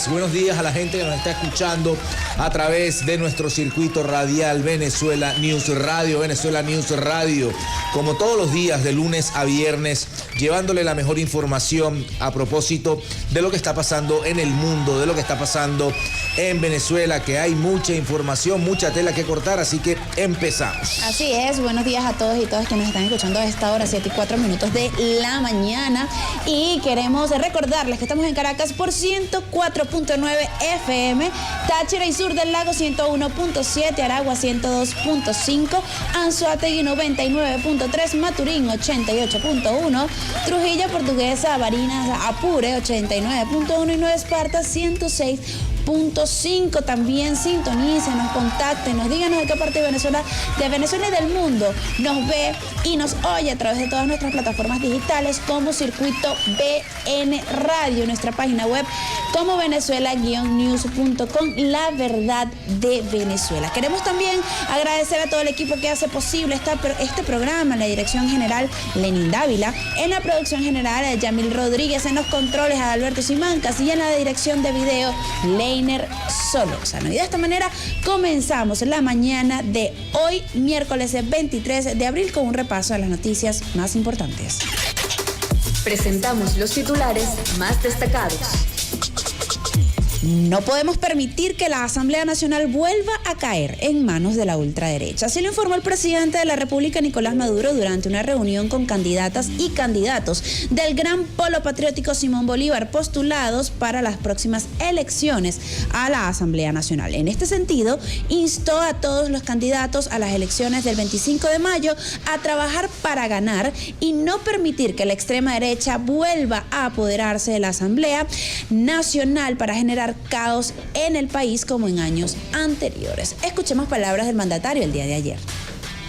Buenos días a la gente que nos está escuchando a través de nuestro circuito radial Venezuela News Radio. Venezuela News Radio, como todos los días de lunes a viernes, llevándole la mejor información a propósito de lo que está pasando en el mundo, de lo que está pasando en Venezuela, que hay mucha información, mucha tela que cortar, así que empezamos. Así es, buenos días a todos y todas que nos están escuchando a esta hora, 7:04 de la mañana, y queremos recordarles que estamos en Caracas por 104.9 FM, Táchira y Sur del Lago 101.7, Aragua 102.5, Anzoátegui 99.3, Maturín 88.1, Trujillo, Portuguesa, Barinas, Apure 89.1 y Nueva Esparta 106.5. También sintonícenos, contáctenos, díganos de qué parte de Venezuela y del mundo nos ve y nos oye a través de todas nuestras plataformas digitales como Circuito VN Radio, nuestra página web como venezuela-news.com, la verdad de Venezuela. Queremos también agradecer a todo el equipo que hace posible este programa, en la dirección general Lenin Dávila, en la producción general Yamil Rodríguez, en los controles a Alberto Simancas y en la dirección de video Leiner Solórzano. Y de esta manera comenzamos la mañana de hoy, miércoles 23 de abril, con un repaso de las noticias más importantes. Presentamos los titulares más destacados. No podemos permitir que la Asamblea Nacional vuelva a caer en manos de la ultraderecha. Así lo informó el presidente de la República, Nicolás Maduro, durante una reunión con candidatas y candidatos del Gran Polo Patriótico Simón Bolívar, postulados para las próximas elecciones a la Asamblea Nacional. En este sentido, instó a todos los candidatos a las elecciones del 25 de mayo a trabajar para ganar y no permitir que la extrema derecha vuelva a apoderarse de la Asamblea Nacional para generar caos en el país como en años anteriores. Escuchemos palabras del mandatario el día de ayer.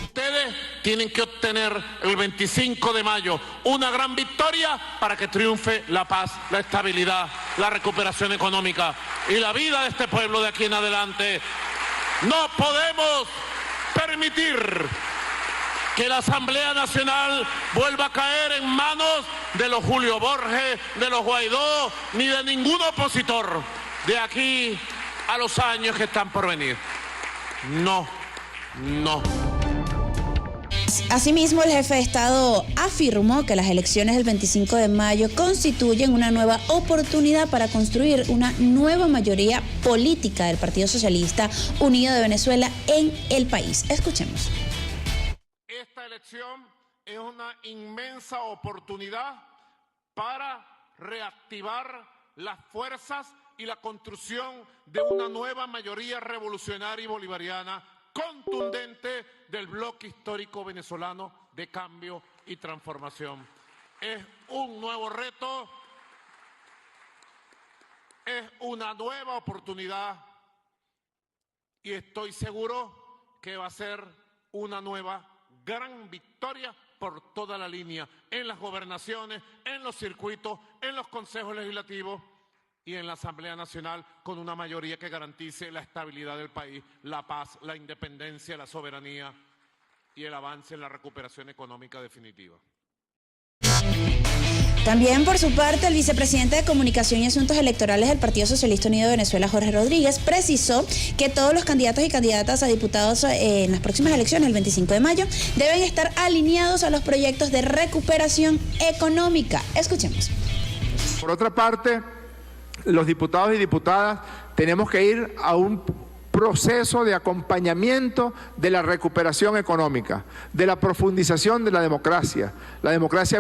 Ustedes tienen que obtener el 25 de mayo una gran victoria para que triunfe la paz, la estabilidad, la recuperación económica y la vida de este pueblo de aquí en adelante. No podemos permitir que la Asamblea Nacional vuelva a caer en manos de los Julio Borges, de los Guaidó, ni de ningún opositor de aquí a los años que están por venir. No. Asimismo, el jefe de Estado afirmó que las elecciones del 25 de mayo constituyen una nueva oportunidad para construir una nueva mayoría política del Partido Socialista Unido de Venezuela en el país. Escuchemos. Esta elección es una inmensa oportunidad para reactivar las fuerzas y la construcción de una nueva mayoría revolucionaria y bolivariana contundente del bloque histórico venezolano de cambio y transformación. Es un nuevo reto, es una nueva oportunidad y estoy seguro que va a ser una nueva gran victoria por toda la línea, en las gobernaciones, en los circuitos, en los consejos legislativos y en la Asamblea Nacional, con una mayoría que garantice la estabilidad del país, la paz, la independencia, la soberanía y el avance en la recuperación económica definitiva. También, por su parte, el vicepresidente de Comunicación y Asuntos Electorales del Partido Socialista Unido de Venezuela, Jorge Rodríguez, precisó que todos los candidatos y candidatas a diputados en las próximas elecciones, el 25 de mayo, deben estar alineados a los proyectos de recuperación económica. Escuchemos. Por otra parte, los diputados y diputadas tenemos que ir a un proceso de acompañamiento de la recuperación económica, de la profundización de la democracia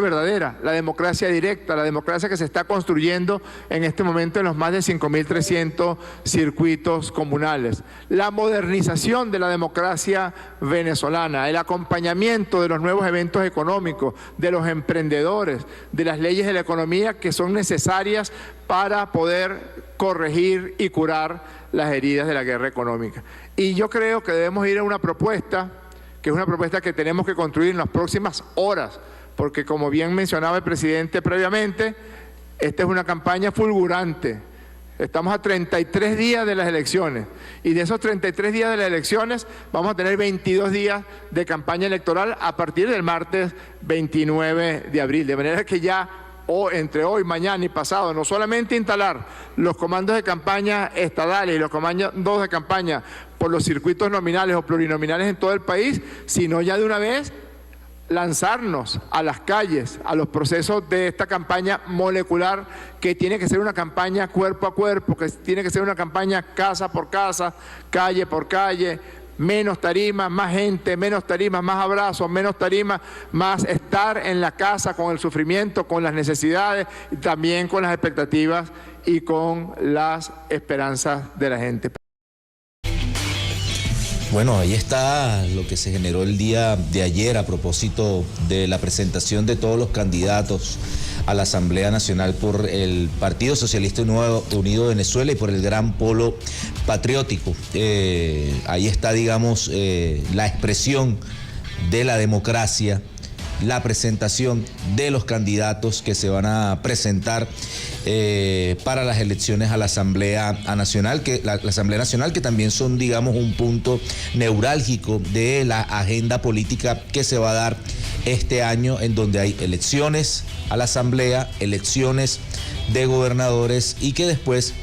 verdadera, la democracia directa, la democracia que se está construyendo en este momento en los más de 5.300 circuitos comunales, la modernización de la democracia venezolana, el acompañamiento de los nuevos eventos económicos, de los emprendedores, de las leyes de la economía que son necesarias para poder corregir y curar las heridas de la guerra económica. Y yo creo que debemos ir a una propuesta, que es una propuesta que tenemos que construir en las próximas horas, porque como bien mencionaba el presidente previamente, esta es una campaña fulgurante. Estamos a 33 días de las elecciones y de esos 33 días de las elecciones vamos a tener 22 días de campaña electoral a partir del martes 29 de abril. De manera que ya o entre hoy, mañana y pasado, no solamente instalar los comandos de campaña estadales y los comandos de campaña por los circuitos nominales o plurinominales en todo el país, sino ya de una vez lanzarnos a las calles, a los procesos de esta campaña molecular, que tiene que ser una campaña cuerpo a cuerpo, que tiene que ser una campaña casa por casa, calle por calle, menos tarimas, más gente, menos tarimas, más abrazos, menos tarimas, más estar en la casa con el sufrimiento, con las necesidades, y también con las expectativas y con las esperanzas de la gente. Bueno, ahí está lo que se generó el día de ayer a propósito de la presentación de todos los candidatos a la Asamblea Nacional por el Partido Socialista Unido de Venezuela y por el Gran Polo Patriótico. Ahí está, digamos, la expresión de la democracia, la presentación de los candidatos que se van a presentar para las elecciones a la Asamblea Nacional, la Asamblea Nacional, que también son, digamos, un punto neurálgico de la agenda política que se va a dar este año, en donde hay elecciones a la Asamblea, elecciones de gobernadores y que después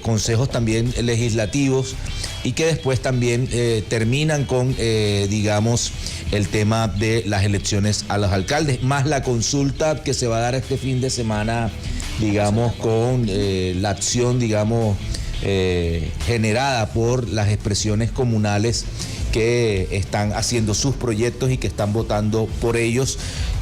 consejos también legislativos y que después también terminan con, digamos, el tema de las elecciones a los alcaldes, más la consulta que se va a dar este fin de semana, digamos, con la acción, digamos, generada por las expresiones comunales que están haciendo sus proyectos y que están votando por ellos,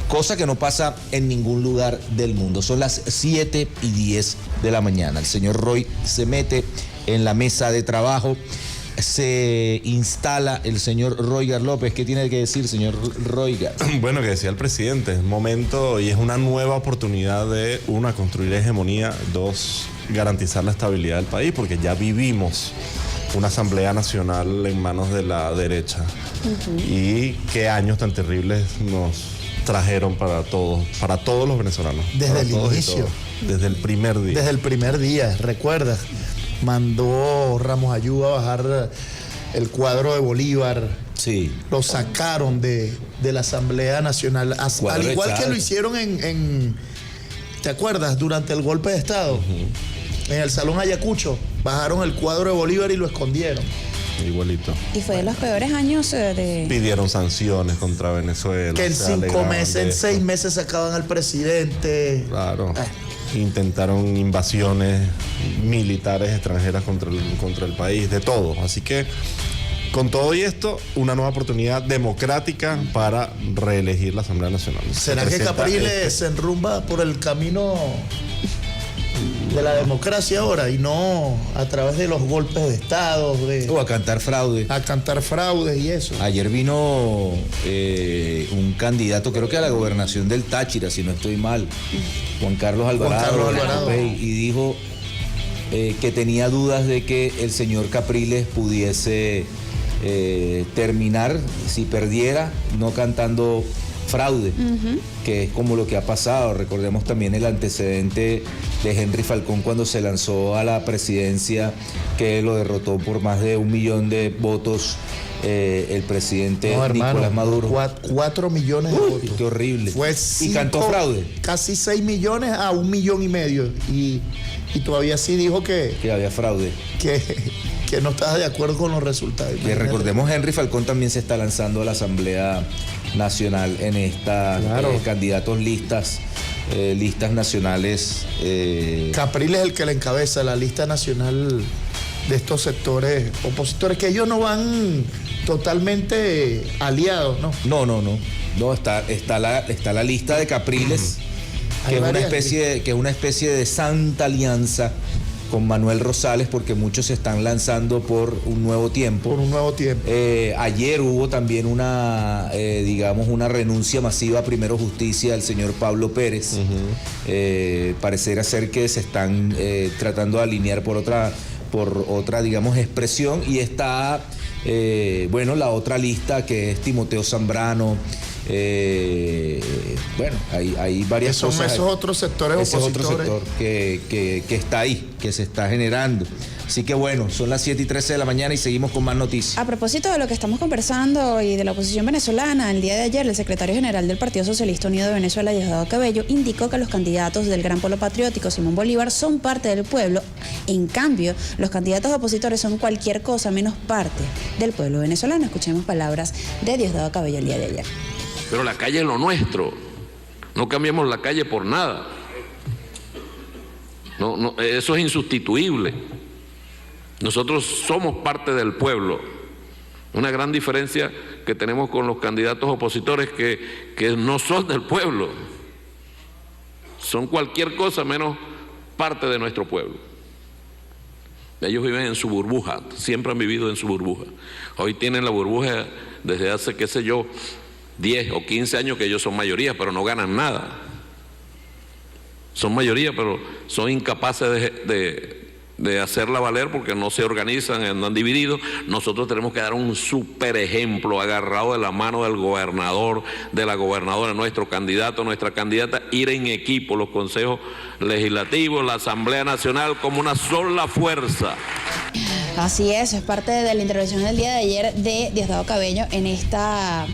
cosa que no pasa en ningún lugar del mundo. Son las 7:10 de la mañana. El señor Roy se mete en la mesa de trabajo, se instala el señor Roygar López. ¿Qué tiene que decir, señor Roygar? Bueno, que decía el presidente, es momento y es una nueva oportunidad de, una, construir hegemonía, dos, garantizar la estabilidad del país, porque ya vivimos una Asamblea Nacional en manos de la derecha. Y qué años tan terribles nos trajeron para todos los venezolanos. Desde el inicio. Desde el primer día. Desde el primer día, ¿recuerdas? Mandó Ramos Ayuba a bajar el cuadro de Bolívar. Sí. Lo sacaron de la Asamblea Nacional. Al igual que lo hicieron en ¿te acuerdas? Durante el golpe de Estado. En el Salón Ayacucho. Bajaron el cuadro de Bolívar y lo escondieron. Igualito. Y fue de los peores años de... Pidieron sanciones contra Venezuela. Que en 5 meses, en 6 meses sacaban al presidente. Claro. Intentaron invasiones militares extranjeras contra el país, de todo. Así que, con todo y esto, una nueva oportunidad democrática para reelegir la Asamblea Nacional. ¿Será que Capriles se enrumba por el camino de la democracia ahora y no a través de los golpes de Estado? O a cantar fraude. A cantar fraude y eso. Ayer vino un candidato, creo que a la gobernación del Táchira, si no estoy mal, Juan Carlos Alvarado. Y dijo que tenía dudas de que el señor Capriles pudiese terminar, si perdiera, no cantando fraude, que es como lo que ha pasado. Recordemos también el antecedente de Henry Falcón cuando se lanzó a la presidencia, que lo derrotó por más de 1 millón de votos el presidente Nicolás Maduro. 4 millones de votos. Qué horrible. Y cantó fraude. Casi 6 millones a 1,5 millones. Y todavía sí dijo que había fraude. Que no estaba de acuerdo con los resultados. Que recordemos, Henry Falcón también se está lanzando a la Asamblea Nacional en esta candidatos listas nacionales. Capriles es el que le encabeza la lista nacional de estos sectores opositores, que ellos no van totalmente aliados, ¿no? No, está la lista de Capriles, que es una especie de santa alianza con Manuel Rosales, porque muchos se están lanzando por un nuevo tiempo. Ayer hubo también una renuncia masiva a Primero Justicia del señor Pablo Pérez. Pareciera ser que se están tratando de alinear por otra, digamos, expresión. Y está, la otra lista, que es Timoteo Zambrano. Hay varias cosas. Esos otros sectores opositores. Ese es otro sector que está ahí, que se está generando. Así que bueno, son las 7:13 de la mañana y seguimos con más noticias. A propósito de lo que estamos conversando y de la oposición venezolana, el día de ayer el secretario general del Partido Socialista Unido de Venezuela, Diosdado Cabello, indicó que los candidatos del Gran Polo Patriótico, Simón Bolívar, son parte del pueblo. En cambio, los candidatos opositores son cualquier cosa menos parte del pueblo venezolano. Escuchemos palabras de Diosdado Cabello el día de ayer. Pero la calle es lo nuestro. No cambiamos la calle por nada. No, eso es insustituible. Nosotros somos parte del pueblo. Una gran diferencia que tenemos con los candidatos opositores que no son del pueblo. Son cualquier cosa menos parte de nuestro pueblo. Ellos viven en su burbuja, siempre han vivido en su burbuja. Hoy tienen la burbuja desde hace, qué sé yo, 10 o 15 años que ellos son mayoría, pero no ganan nada. Son mayoría, pero son incapaces de hacerla valer porque no se organizan, andan divididos. Nosotros tenemos que dar un súper ejemplo, agarrado de la mano del gobernador, de la gobernadora, nuestro candidato, nuestra candidata, ir en equipo, los consejos legislativos, la Asamblea Nacional, como una sola fuerza. Así es parte de la intervención del día de ayer de Diosdado Cabello en esta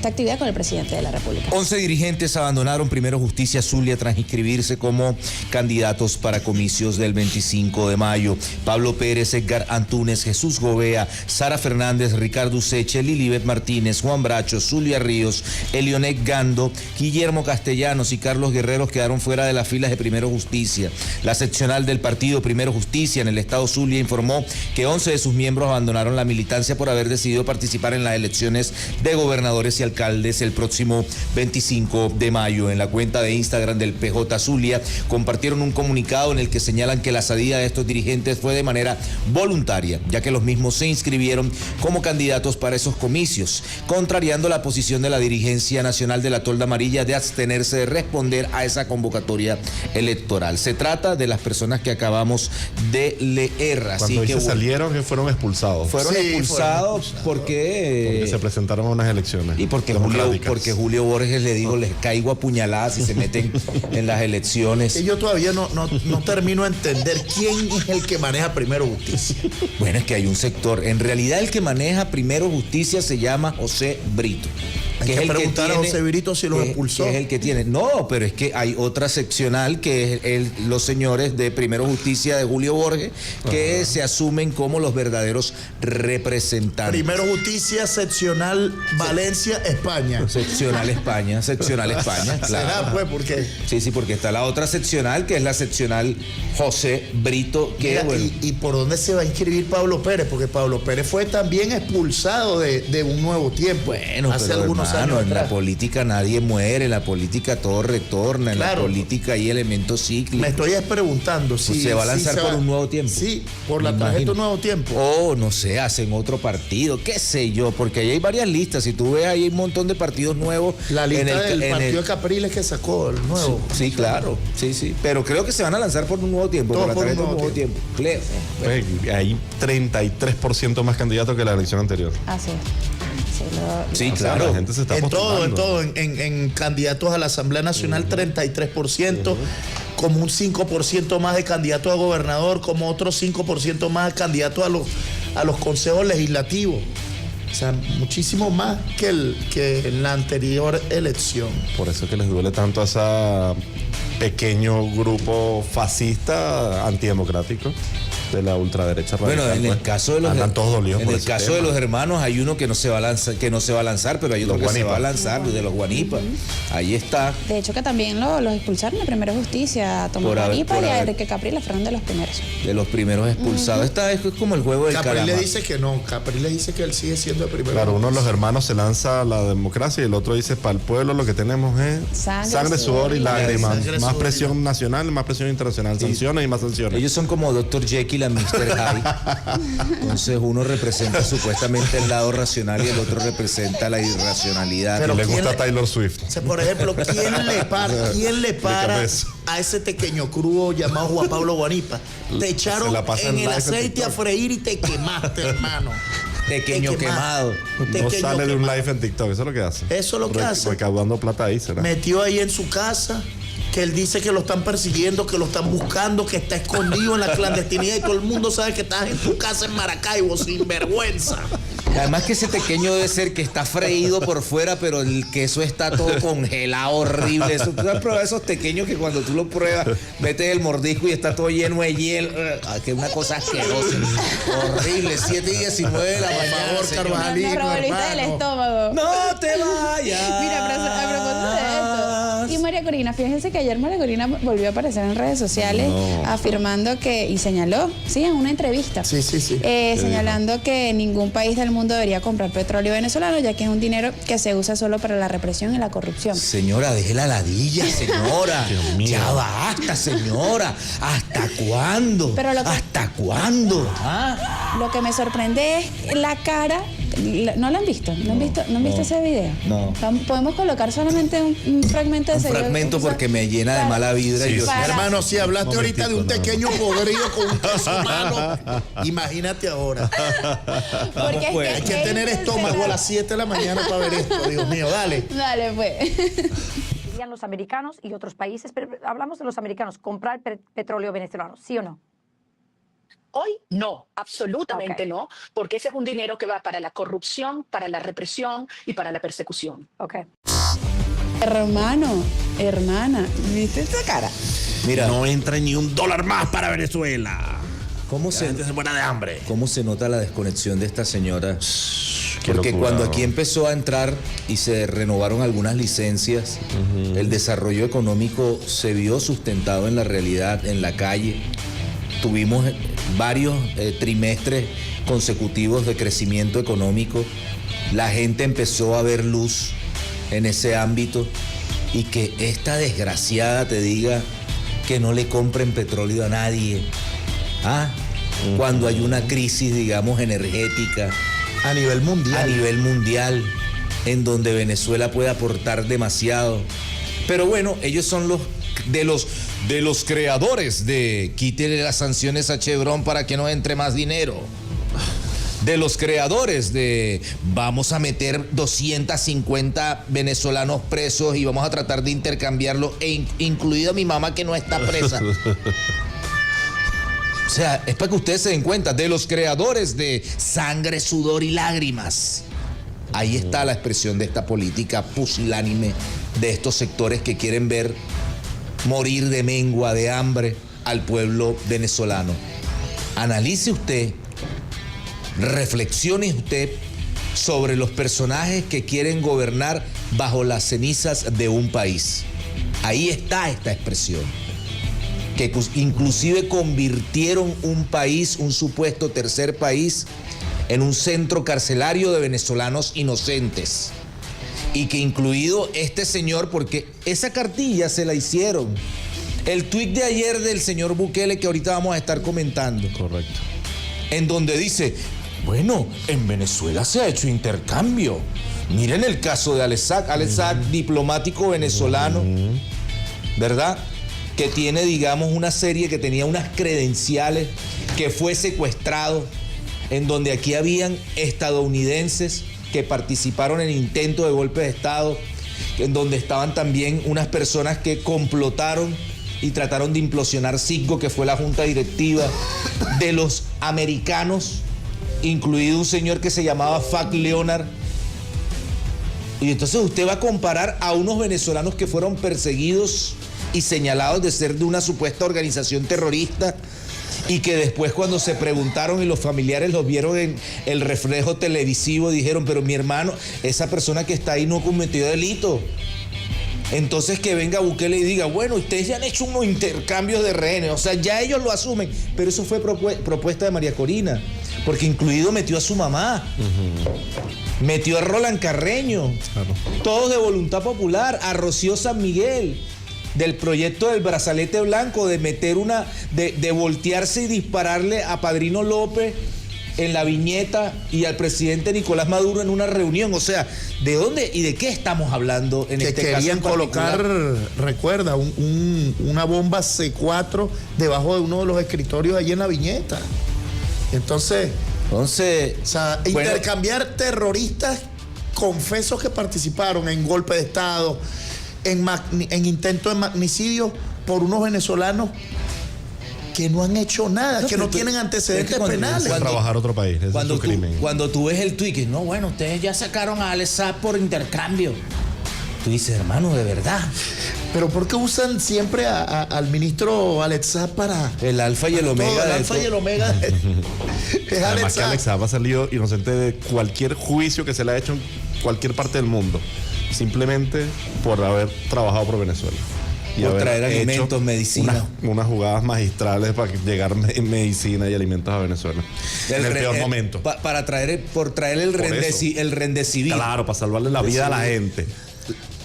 actividad con el presidente de la República. 11 dirigentes abandonaron Primero Justicia Zulia tras inscribirse como candidatos para comicios del 25 de mayo. Pablo Pérez, Edgar Antunes, Jesús Gobea, Sara Fernández, Ricardo Useche, Lilibet Martínez, Juan Bracho, Zulia Ríos, Elionet Gando, Guillermo Castellanos y Carlos Guerreros quedaron fuera de las filas de Primero Justicia. La seccional del partido Primero Justicia en el estado Zulia informó que 11 de sus miembros abandonaron la militancia por haber decidido participar en las elecciones de gobernadores y alcaldes el próximo 25 de mayo. En la cuenta de Instagram del PJ Zulia compartieron un comunicado en el que señalan que la salida de estos dirigentes fue de manera voluntaria, ya que los mismos se inscribieron como candidatos para esos comicios, contrariando la posición de la dirigencia nacional de la Tolda Amarilla de abstenerse de responder a esa convocatoria electoral. Se trata de las personas que acabamos de leer. Cuando así que salieron, que fueron expulsados. Fueron expulsados porque se presentaron a unas elecciones. Y porque Julio Borges le digo, les caigo a puñaladas y se meten en las elecciones. Y yo todavía no termino de entender quién es el que maneja Primero Justicia. Bueno, es que hay un sector. En realidad el que maneja Primero Justicia se llama José Brito. Hay que preguntar a José Brito si los expulsó. Que es el que tiene. No, pero es que hay otra seccional que es los señores de Primero Justicia de Julio Borges que se asumen como los verdaderos representantes. Primero Justicia, seccional Valencia, España. Seccional España, claro. ¿Será, pues? ¿Por qué? Sí, porque está la otra seccional, que es la seccional José Brito. Que, mira, bueno, ¿y por dónde se va a inscribir Pablo Pérez? Porque Pablo Pérez fue también expulsado de Un Nuevo Tiempo. Bueno, hace pero algunos años en atrás. la política nadie muere, en la política todo retorna, en la política hay elementos cíclicos. Me estoy preguntando si se va a lanzar por Un Nuevo Tiempo. Sí, por la tarjeta Un Nuevo Tiempo. O no sé, hacen otro partido, qué sé yo, porque ahí hay varias listas. Si tú ves, ahí hay un montón de partidos nuevos. La lista del partido de Capriles que sacó el nuevo. Sí, claro. Sí. Pero creo que se van a lanzar por Un Nuevo Tiempo. Todo por la tarjeta Un Nuevo Tiempo. Pues, hay 33% más candidatos que la elección anterior. Así es. Sí, claro. La gente se está postulando. En candidatos a la Asamblea Nacional, 33%, como un 5% más de candidatos a gobernador, como otro 5% más de candidatos a los consejos legislativos. O sea, muchísimo más que en la anterior elección. Por eso es que les duele tanto a ese pequeño grupo fascista antidemocrático de la ultraderecha radical. Bueno, en el caso de los hermanos hay uno que no se va a lanzar, pero hay otro que se va a lanzar, de los Guanipa. Ahí está. De hecho que también los expulsaron de Primera Justicia, a Tomás Guanipa y a Enrique Capriles fueron de los primeros. De los primeros expulsados. Esta es como el juego del Capriles dice que no, Capriles dice que él sigue siendo el primero. Claro, uno de los hermanos se lanza a la democracia y el otro dice, para el pueblo lo que tenemos es sangre, sudor y lágrimas. Más presión nacional, más presión internacional, sanciones y más sanciones. Ellos son como Dr. Jekyll a Mr. Hyde. Entonces uno representa supuestamente el lado racional y el otro representa la irracionalidad. Pero le gusta Taylor Swift. O sea, por ejemplo, ¿quién le para a ese pequeño crudo llamado Juan Pablo Guanipa? Te echaron en el aceite a freír y te quemaste, hermano. Pequeño quemado. No sale de un live en TikTok, eso es lo que hace. Eso es lo que hace. Recaudando plata ahí, será. Metió ahí en su casa, que él dice que lo están persiguiendo, que lo están buscando, que está escondido en la clandestinidad y todo el mundo sabe que estás en tu casa en Maracaibo, sin vergüenza. Además que ese tequeño debe ser que está freído por fuera, pero el queso está todo congelado, horrible. Eso, ¿tú has probado esos tequeños que cuando tú lo pruebas, metes el mordisco y está todo lleno de hielo? Que es una cosa asquerosa, horrible. 7:19 de la mañana. Por favor, Carvajalito, Nos revolviste el estómago. ¡No te vayas! Mira, a propósito de esto. Y María Corina, fíjense que ayer María Corina volvió a aparecer en redes sociales afirmando que, y señaló, sí, en una entrevista. Sí. Señalando que ningún país del mundo debería comprar petróleo venezolano, ya que es un dinero que se usa solo para la represión y la corrupción. Señora, deje la ladilla, señora. Ya basta, señora. ¿Hasta cuándo? ¿Hasta cuándo? Lo que me sorprende es la cara. ¿No lo han visto? ¿No han visto ese video? No. Podemos colocar solamente un fragmento de ese video. Un fragmento porque me llena de mala vibra. Sí, hermano, si hablaste ahorita de un pequeño podrido con un queso humano, imagínate ahora. Porque pues. Hay que tener estómago a las 7 de la mañana para ver esto, Dios mío, dale. Dale, pues. Dirían los americanos y otros países, pero hablamos de los americanos, comprar petróleo venezolano, ¿sí o no? Hoy no, absolutamente no, porque ese es un dinero que va para la corrupción, para la represión y para la persecución. Hermana, ¿viste esta cara? Mira, no entra ni $1 más para Venezuela. ¿Cómo se muera de hambre? ¿Cómo se nota la desconexión de esta señora? Qué Porque locura, cuando ¿no? aquí empezó a entrar y se renovaron algunas licencias, el desarrollo económico se vio sustentado en la realidad, en la calle. Tuvimos varios trimestres consecutivos de crecimiento económico. La gente empezó a ver luz en ese ámbito y que esta desgraciada te diga que no le compren petróleo a nadie. Cuando hay una crisis, digamos, energética a nivel mundial, en donde Venezuela puede aportar demasiado. Pero bueno, ellos son de los creadores de quítele las sanciones a Chevron para que no entre más dinero. De los creadores de vamos a meter 250 venezolanos presos y vamos a tratar de intercambiarlo, incluido mi mamá que no está presa. O sea, es para que ustedes se den cuenta, de los creadores de sangre, sudor y lágrimas. Ahí está la expresión de esta política pusilánime de estos sectores que quieren ver morir de mengua, de hambre al pueblo venezolano. Analice usted, reflexione usted sobre los personajes que quieren gobernar bajo las cenizas de un país. Ahí está esta expresión, que inclusive convirtieron un país, un supuesto tercer país, en un centro carcelario de venezolanos inocentes. Y que incluido este señor, porque esa cartilla se la hicieron. El tuit de ayer del señor Bukele, que ahorita vamos a estar comentando. Correcto. En donde dice, bueno, en Venezuela se ha hecho intercambio. Miren el caso de Alex Sack, diplomático venezolano, ¿verdad? Que tiene, digamos, una serie que tenía unas credenciales, que fue secuestrado, en donde aquí habían estadounidenses que participaron en intentos de golpe de Estado, en donde estaban también unas personas que complotaron y trataron de implosionar Citgo, que fue la junta directiva de los americanos, incluido un señor que se llamaba Fac Leonard. Y entonces usted va a comparar a unos venezolanos que fueron perseguidos y señalados de ser de una supuesta organización terrorista, y que después, cuando se preguntaron y los familiares los vieron en el reflejo televisivo, dijeron, pero mi hermano, esa persona que está ahí no cometió delito. Entonces que venga Bukele y diga, bueno, ustedes ya han hecho unos intercambios de rehenes, o sea, ya ellos lo asumen, pero eso fue propuesta de María Corina, porque incluido metió a su mamá, metió a Roland Carreño, todos de voluntad popular, a Rocío San Miguel, del proyecto del brazalete blanco, de meter de voltearse y dispararle a Padrino López en la viñeta y al presidente Nicolás Maduro en una reunión. O sea, ¿de dónde y de qué estamos hablando en este caso? Que querían colocar, recuerda, una bomba C4 debajo de uno de los escritorios allí en la viñeta. Entonces, o sea, bueno, intercambiar terroristas confesos que participaron en golpe de Estado, en intento de magnicidio por unos venezolanos que no han hecho nada, que no tienen antecedentes penales. Trabajar a otro país, ese es su crimen. Cuando tú ves el tuit, que no, bueno, ustedes ya sacaron a Alex Saab por intercambio. Tú dices, hermano, de verdad. Pero ¿por qué usan siempre al ministro Alex Saab para el alfa y el omega? El alfa y el omega es Además que Alex Saab ha salido inocente de cualquier juicio que se le ha hecho en cualquier parte del mundo, simplemente por haber trabajado por Venezuela. Y por traer alimentos, medicina. Unas jugadas magistrales para llegar medicina y alimentos a Venezuela. En el peor momento. Por traer el Remdesivir. Claro, para salvarle la vida a la gente.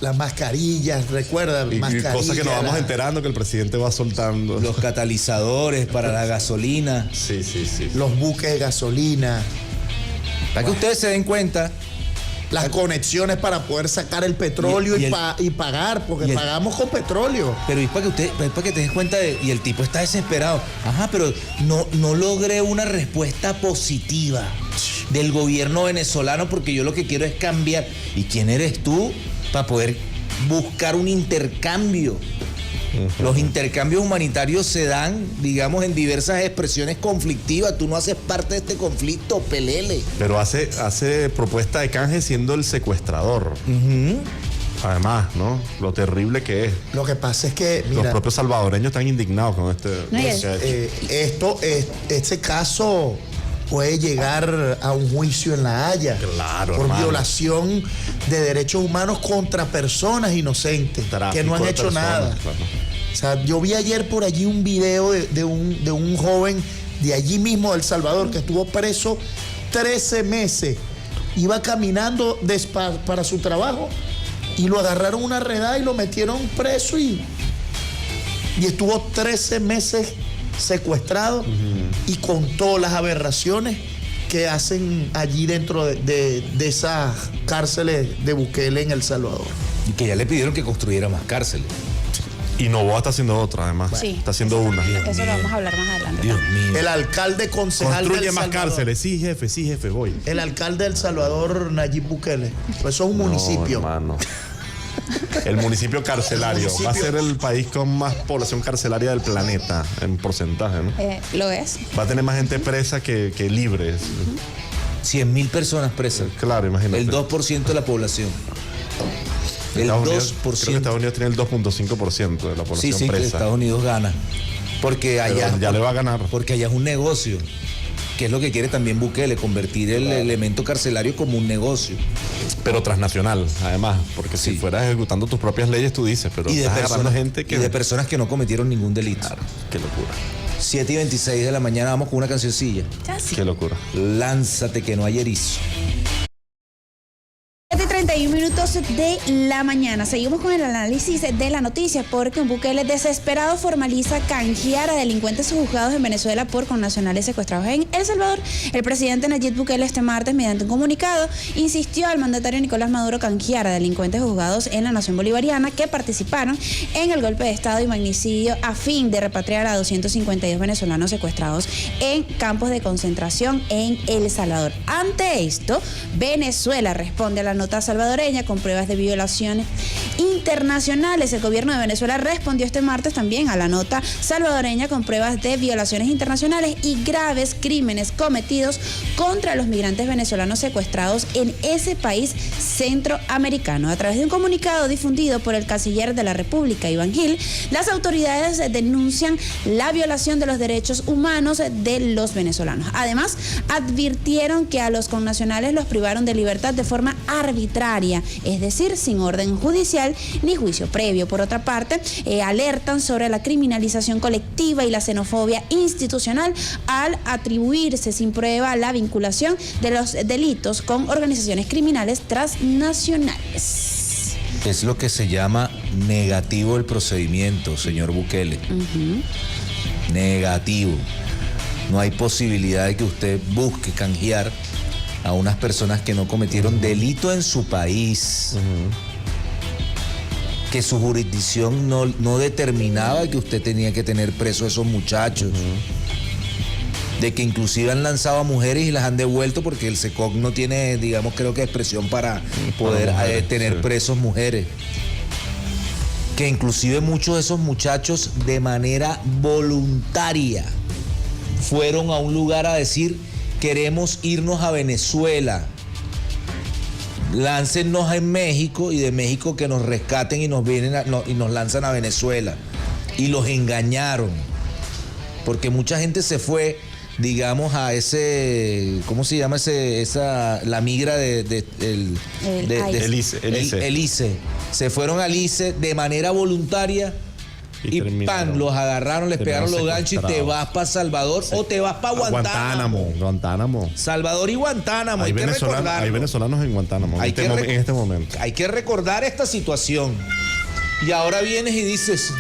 Las mascarillas, recuerda, y cosas que nos vamos enterando que el presidente va soltando. Los catalizadores para la gasolina. Sí. Los buques de gasolina. Para que ustedes se den cuenta. Las conexiones para poder sacar el petróleo y pagar, porque pagamos con petróleo. Pero es para que te des cuenta y el tipo está desesperado. Ajá, pero no logré una respuesta positiva del gobierno venezolano porque yo lo que quiero es cambiar. ¿Y quién eres tú para poder buscar un intercambio? Los intercambios humanitarios se dan, digamos, en diversas expresiones conflictivas. Tú no haces parte de este conflicto, pelele. Pero hace propuesta de canje siendo el secuestrador. Además, ¿no? Lo terrible que es. Lo que pasa es que, mira, los propios salvadoreños están indignados con este caso puede llegar a un juicio en La Haya. Claro, por hermano. Violación de derechos humanos contra personas inocentes que no han hecho nada. Claro. O sea, yo vi ayer por allí un video de un joven de allí mismo, de El Salvador, que estuvo preso 13 meses. Iba caminando para su trabajo y lo agarraron una redada y lo metieron preso y estuvo 13 meses secuestrado y contó las aberraciones que hacen allí dentro de esas cárceles de Bukele en El Salvador. Y que ya le pidieron que construyera más cárceles. Y Novoa está haciendo otra, además. Sí. Está haciendo una. Eso lo vamos a hablar más adelante. Dios mío. El alcalde concejal construye del más Salvador. cárceles. Sí, jefe, voy. El alcalde del Salvador, Nayib Bukele. Pues eso es un municipio. Hermano. El municipio carcelario. Va a ser el país con más población carcelaria del planeta en porcentaje, ¿no? Lo es. Va a tener más gente presa que libres. 100.000 personas presas. Claro, imagínate. El 2% de la población. El 2%. Creo que Estados Unidos tiene el 2.5% de la población sí, presa. que Estados Unidos gana. Porque allá. Pero ya le va a ganar. Porque allá es un negocio. Que es lo que quiere también Bukele, convertir el elemento carcelario como un negocio. Pero transnacional, además, porque si fueras ejecutando tus propias leyes, tú dices, pero y de personas que no cometieron ningún delito. Claro, qué locura. 7:26 de la mañana, vamos con una cancioncilla. Qué locura. Lánzate que no hay erizo. 7:31 de la mañana. Seguimos con el análisis de la noticia porque un Bukele desesperado formaliza canjear a delincuentes juzgados en Venezuela por connacionales secuestrados en El Salvador. El presidente Nayib Bukele este martes, mediante un comunicado, insistió al mandatario Nicolás Maduro canjear a delincuentes juzgados en la nación bolivariana que participaron en el golpe de Estado y magnicidio a fin de repatriar a 252 venezolanos secuestrados en campos de concentración en El Salvador. Ante esto, Venezuela responde a la nota salvadoreña con pruebas de violaciones internacionales. El gobierno de Venezuela respondió este martes también a la nota salvadoreña con pruebas de violaciones internacionales y graves crímenes cometidos contra los migrantes venezolanos secuestrados en ese país centroamericano. A través de un comunicado difundido por el canciller de la República, Iván Gil, las autoridades denuncian la violación de los derechos humanos de los venezolanos. Además, advirtieron que a los connacionales los privaron de libertad de forma arbitraria, es decir, sin orden judicial ni juicio previo. Por otra parte, alertan sobre la criminalización colectiva y la xenofobia institucional al atribuirse sin prueba la vinculación de los delitos con organizaciones criminales transnacionales. Es lo que se llama negativo el procedimiento, señor Bukele. Negativo. No hay posibilidad de que usted busque canjear a unas personas que no cometieron delito en su país. Que su jurisdicción no determinaba que usted tenía que tener preso a esos muchachos. De que inclusive han lanzado a mujeres y las han devuelto porque el SECOC no tiene, digamos, creo que expresión para poder tener presos mujeres. que inclusive muchos de esos muchachos de manera voluntaria fueron a un lugar a decir: queremos irnos a Venezuela, láncennos en México, y de México que nos rescaten y nos lanzan a Venezuela. Y los engañaron, porque mucha gente se fue, digamos, a ese, ¿cómo se llama la migra el ICE? Se fueron al ICE de manera voluntaria y ¡pam! Los agarraron, les pegaron los ganchos y te vas para Salvador, o te vas para Guantánamo. Salvador y Guantánamo, hay que recordarlo. Hay venezolanos en Guantánamo en este momento. Hay que recordar esta situación. Y ahora vienes y dices,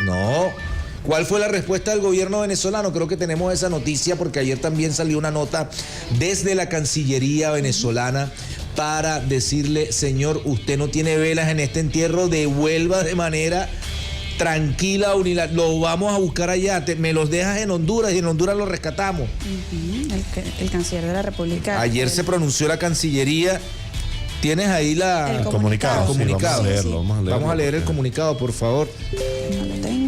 no. ¿Cuál fue la respuesta del gobierno venezolano? Creo que tenemos esa noticia porque ayer también salió una nota desde la Cancillería venezolana para decirle: señor, usted no tiene velas en este entierro, devuelva de manera tranquila, lo vamos a buscar allá, me los dejas en Honduras y en Honduras los rescatamos. El canciller de la República. Ayer se pronunció la Cancillería. ¿Tienes ahí el comunicado? Sí, vamos a leerlo. Vamos a leer el comunicado, por favor. No lo tengo.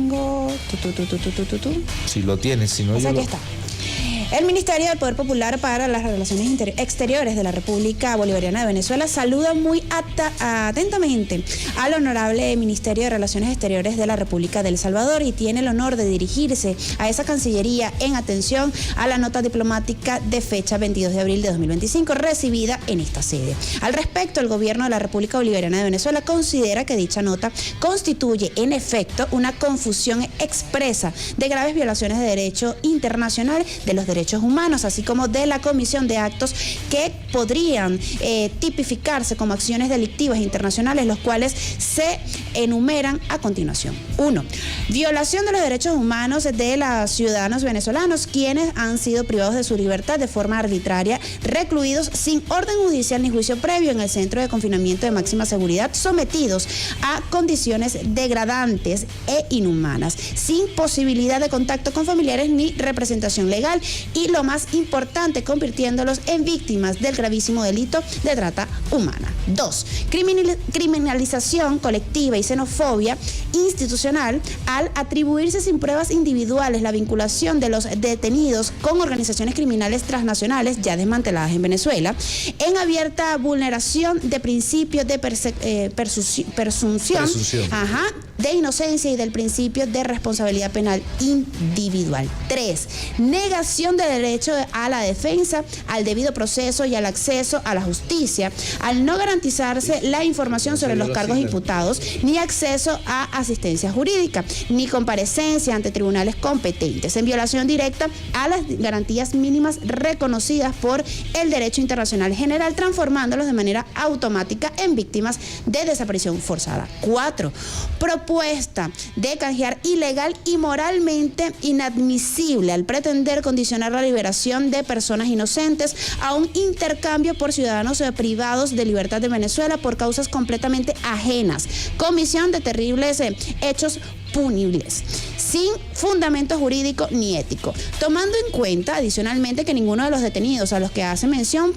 Si lo tienes, si no, pues aquí está. El Ministerio del Poder Popular para las Relaciones Exteriores de la República Bolivariana de Venezuela saluda muy atentamente al Honorable Ministerio de Relaciones Exteriores de la República de El Salvador y tiene el honor de dirigirse a esa Cancillería en atención a la nota diplomática de fecha 22 de abril de 2025 recibida en esta sede. Al respecto, el Gobierno de la República Bolivariana de Venezuela considera que dicha nota constituye en efecto una confusión expresa de graves violaciones de derecho internacional, de los derechos humanos, así como de la comisión de actos que podrían tipificarse como acciones delictivas internacionales, los cuales se enumeran a continuación. 1. Violación de los derechos humanos de los ciudadanos venezolanos, quienes han sido privados de su libertad de forma arbitraria, recluidos sin orden judicial ni juicio previo en el centro de confinamiento de máxima seguridad, sometidos a condiciones degradantes e inhumanas, sin posibilidad de contacto con familiares ni representación legal, y lo más importante, convirtiéndolos en víctimas del gravísimo delito de trata humana. 2. Criminalización colectiva y xenofobia institucional al atribuirse sin pruebas individuales la vinculación de los detenidos con organizaciones criminales transnacionales ya desmanteladas en Venezuela, en abierta vulneración de principios de presunción. De inocencia y del principio de responsabilidad penal individual. 3. Negación del derecho a la defensa, al debido proceso y al acceso a la justicia, al no garantizarse la información sobre los cargos imputados, ni acceso a asistencia jurídica, ni comparecencia ante tribunales competentes, en violación directa a las garantías mínimas reconocidas por el derecho internacional general, transformándolos de manera automática en víctimas de desaparición forzada. 4. Propuesta de canjear ilegal y moralmente inadmisible al pretender condicionar la liberación de personas inocentes a un intercambio por ciudadanos privados de libertad de Venezuela por causas completamente ajenas, comisión de terribles hechos punibles, sin fundamento jurídico ni ético, tomando en cuenta adicionalmente que ninguno de los detenidos a los que hace mención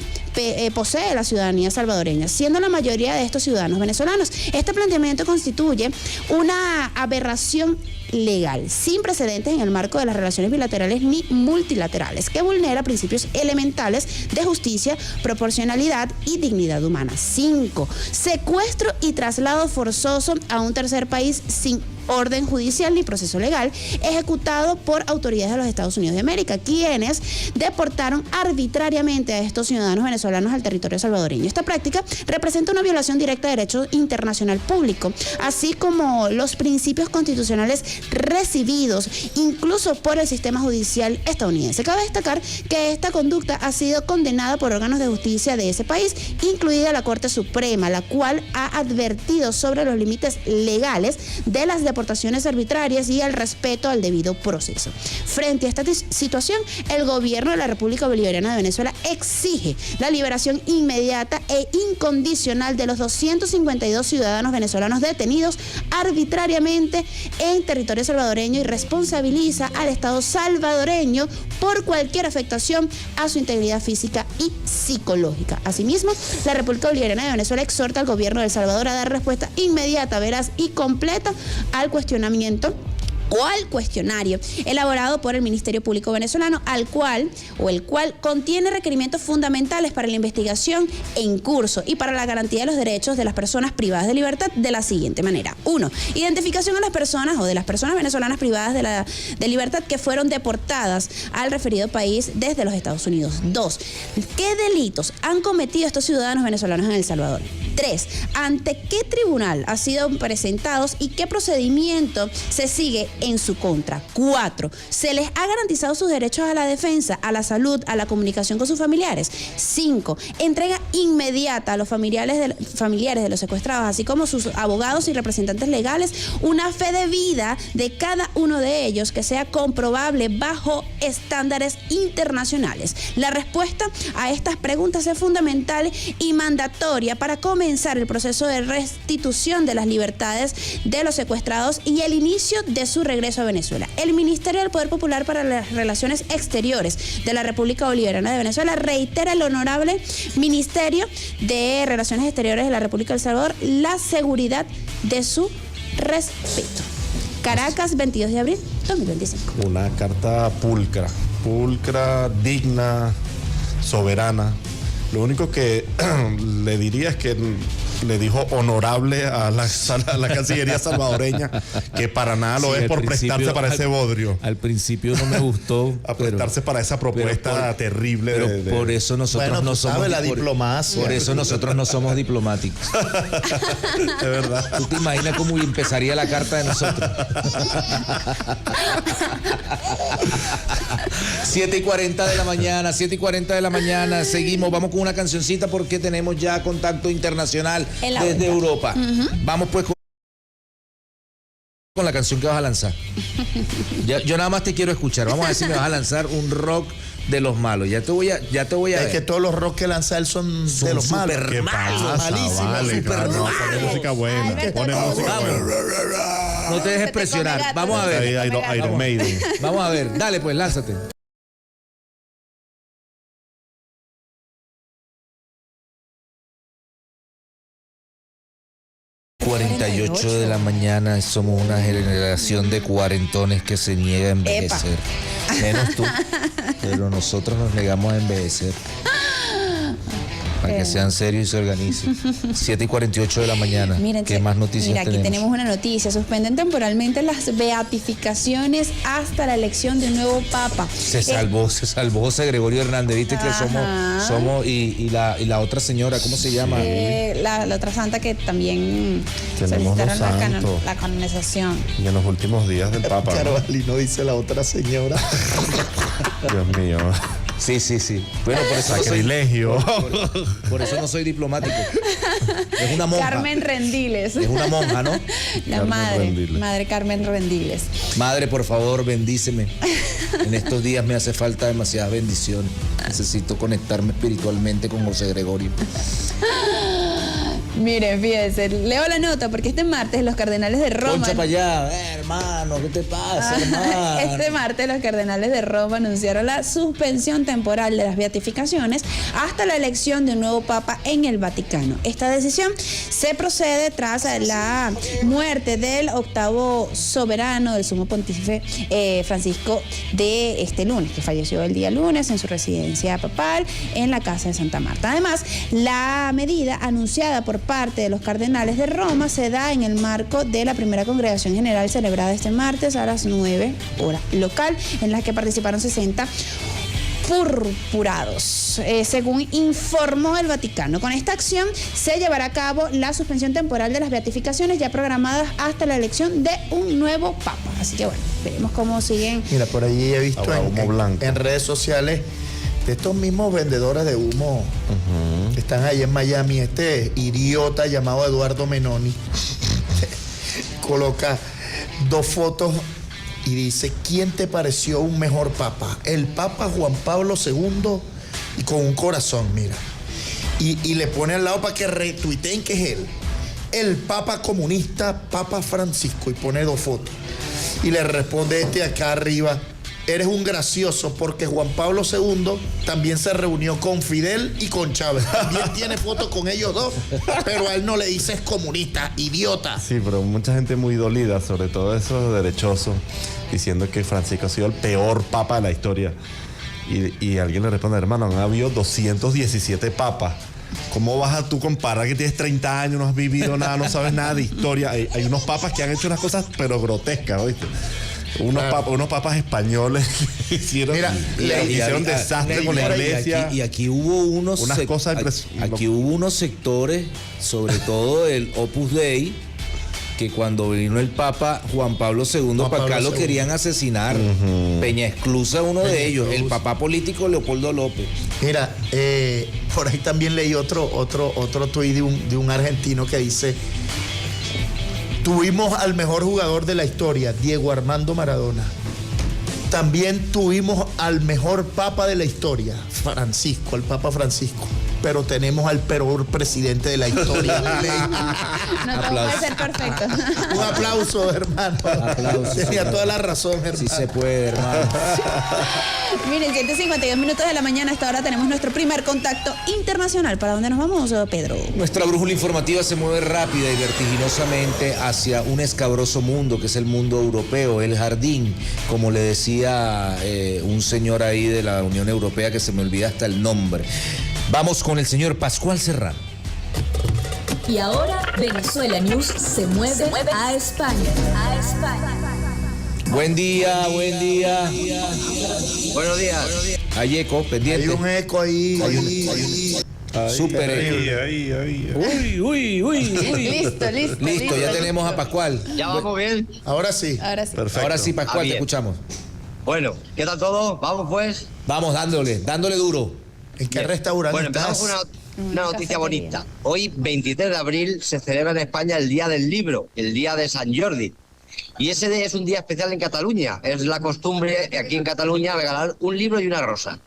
posee la ciudadanía salvadoreña, siendo la mayoría de estos ciudadanos venezolanos. Este planteamiento constituye una aberración legal, sin precedentes en el marco de las relaciones bilaterales ni multilaterales, que vulnera principios elementales de justicia, proporcionalidad y dignidad humana. 5. Secuestro y traslado forzoso a un tercer país sin orden judicial ni proceso legal, ejecutado por autoridades de los Estados Unidos de América, quienes deportaron arbitrariamente a estos ciudadanos venezolanos al territorio salvadoreño. Esta práctica representa una violación directa de derecho internacional público, así como los principios constitucionales recibidos incluso por el sistema judicial estadounidense. Cabe destacar que esta conducta ha sido condenada por órganos de justicia de ese país, incluida la Corte Suprema, la cual ha advertido sobre los límites legales de las deportaciones arbitrarias y el respeto al debido proceso. Frente a esta situación, el gobierno de la República Bolivariana de Venezuela exige la liberación inmediata e incondicional de los 252 ciudadanos venezolanos detenidos arbitrariamente en territorio salvadoreño y responsabiliza al Estado salvadoreño por cualquier afectación a su integridad física y psicológica. Asimismo, la República Bolivariana de Venezuela exhorta al gobierno de El Salvador a dar respuesta inmediata, veraz y completa al cuestionamiento o al cuestionario elaborado por el Ministerio Público Venezolano, el cual contiene requerimientos fundamentales para la investigación en curso y para la garantía de los derechos de las personas privadas de libertad de la siguiente manera. 1. Identificación a las personas o de las personas venezolanas privadas de libertad que fueron deportadas al referido país desde los Estados Unidos. 2. ¿Qué delitos han cometido estos ciudadanos venezolanos en El Salvador? 3. ¿Ante qué tribunal han sido presentados y qué procedimiento se sigue en su contra? 4. ¿Se les ha garantizado sus derechos a la defensa, a la salud, a la comunicación con sus familiares? 5. Entrega inmediata a los familiares de los secuestrados, así como sus abogados y representantes legales, una fe de vida de cada uno de ellos que sea comprobable bajo estándares internacionales. La respuesta a estas preguntas es fundamental y mandatoria para comenzar el proceso de restitución de las libertades de los secuestrados y el inicio de su regreso a Venezuela. El Ministerio del Poder Popular para las Relaciones Exteriores de la República Bolivariana de Venezuela reitera al honorable Ministerio de Relaciones Exteriores de la República del Salvador la seguridad de su respeto. Caracas, 22 de abril 2025. Una carta pulcra, digna, soberana. Lo único que le diría es que le dijo honorable a la Cancillería salvadoreña, que para nada lo es por prestarse para ese bodrio. Al principio no me gustó. A prestarse para esa propuesta terrible. Pero por eso nosotros no somos... la diplomacia. Por eso nosotros no somos diplomáticos. De verdad. ¿Tú te imaginas cómo empezaría la carta de nosotros? 7:40 de la mañana, 7:40 de la mañana. Seguimos, vamos con una cancioncita porque tenemos ya contacto internacional desde Europa. Vamos pues con la canción que vas a lanzar. Yo nada más te quiero escuchar. Vamos a ver si me vas a lanzar un rock de los malos. Ya te voy a Es que todos los rock que lanza él son de los malos. ¿Qué pasa? Malísimos, Vale, super no, malos. pone música buena. Pone música buena. No te dejes presionar. Vamos a ver. Iron Maiden. Vamos a ver. Dale pues, lánzate. ...48 de la mañana... ...somos una generación de cuarentones... ...que se niega a envejecer... ...menos tú... ...pero nosotros nos negamos a envejecer... ...para que sean serios y se organicen... 7:48 de la mañana... Miren, ¿qué más noticias mira, aquí tenemos? tenemos una noticia. Suspenden temporalmente las beatificaciones... ...hasta la elección de un nuevo papa. Se salvó José Gregorio Hernández. Viste que somos y la otra señora, ¿cómo se llama? La otra santa que también Tenemos solicitaron los la canonización. Y en los últimos días del Papa. Carvalino dice la otra señora. Dios mío. Sí. Bueno, por eso Sacrilegio. Por eso no soy diplomático. Es una monja. Carmen Rendiles. Es una monja, ¿no? La madre Carmen Rendiles. Madre, por favor, bendíceme. En estos días me hace falta demasiada bendición. Necesito conectarme espiritualmente con José Gregorio. Miren, fíjense, leo la nota porque este martes los cardenales de Roma... Concha para allá, hermano, ¿qué te pasa, hermano? Este martes los cardenales de Roma anunciaron la suspensión temporal de las beatificaciones hasta la elección de un nuevo papa en el Vaticano. Esta decisión se procede tras la muerte del octavo soberano del sumo pontífice Francisco de este lunes, que falleció el día lunes en su residencia papal en la casa de Santa Marta. Además, la medida anunciada por parte de los cardenales de Roma se da en el marco de la primera congregación general celebrada este martes a las 9 horas local, en la que participaron 60 purpurados, según informó el Vaticano. Con esta acción se llevará a cabo la suspensión temporal de las beatificaciones ya programadas hasta la elección de un nuevo papa. Así que bueno, veremos cómo siguen. Mira, por ahí he visto en redes sociales de estos mismos vendedores de humo que están ahí en Miami, este idiota llamado Eduardo Menoni coloca 2 fotos y dice, ¿quién te pareció un mejor papa? El Papa Juan Pablo II, y con un corazón, mira. Y le pone al lado para que retuiteen que es él. El Papa comunista, Papa Francisco, y pone 2 fotos. Y le responde este acá arriba, eres un gracioso porque Juan Pablo II también se reunió con Fidel y con Chávez. También tiene fotos con ellos dos, pero a él no le dices comunista, idiota. Sí, pero mucha gente muy dolida, sobre todo esos derechosos, diciendo que Francisco ha sido el peor papa de la historia. Y alguien le responde, hermano, han habido 217 papas. ¿Cómo vas a tú comparar que tienes 30 años, no has vivido nada, no sabes nada de historia? Hay unos papas que han hecho unas cosas pero grotescas, ¿oíste? Unos papas españoles que hicieron, hicieron desastre con la iglesia. Y aquí hubo aquí hubo unos sectores, sobre todo el Opus Dei, que cuando vino el Papa Juan Pablo II para acá lo querían asesinar. Peña Esclusa, uno de ellos, el papá político Leopoldo López. Mira, por ahí también leí otro tuit de un argentino que dice, tuvimos al mejor jugador de la historia, Diego Armando Maradona. También tuvimos al mejor papa de la historia, Francisco, el Papa Francisco. Pero tenemos al peor presidente de la historia. No todo puede ser perfecto. Un aplauso, hermano. Tenía toda la razón, hermano. Sí se puede, hermano. Miren, 7:52 minutos de la mañana. Hasta ahora tenemos nuestro primer contacto internacional. ¿Para dónde nos vamos, Pedro? Nuestra brújula informativa se mueve rápida y vertiginosamente hacia un escabroso mundo, que es el mundo europeo, el jardín, como le decía un señor ahí de la Unión Europea, que se me olvida hasta el nombre. Vamos con el señor Pascual Serrano. Y ahora Venezuela News se mueve a España. Buen día. Buenos días. Hay eco, pendiente. Hay un eco ahí. Súper eco. Uy. Listo, ya tenemos a Pascual. ¿Ya vamos bien? Ahora sí. Perfecto. Ahora sí, Pascual, te escuchamos. Bueno, ¿qué tal todo? ¿Vamos pues? Vamos, dándole duro. ¿En qué restaurante Bueno, empezamos con una noticia bonita. Hoy, 23 de abril, se celebra en España el Día del Libro, el Día de San Jordi. Y ese día es un día especial en Cataluña. Es la costumbre aquí en Cataluña regalar un libro y una rosa.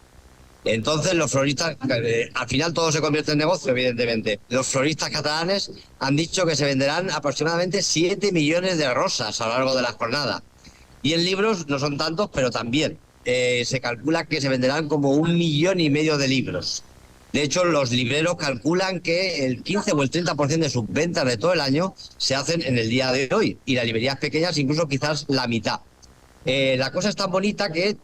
Entonces los floristas, al final todo se convierte en negocio, evidentemente. Los floristas catalanes han dicho que se venderán aproximadamente 7 millones de rosas a lo largo de la jornada. Y en libros no son tantos, pero también. Se calcula que se venderán como 1,5 millones de libros. De hecho, los libreros calculan que el 15 o el 30% de sus ventas de todo el año se hacen en el día de hoy. Y las librerías pequeñas incluso quizás la mitad. La cosa es tan bonita que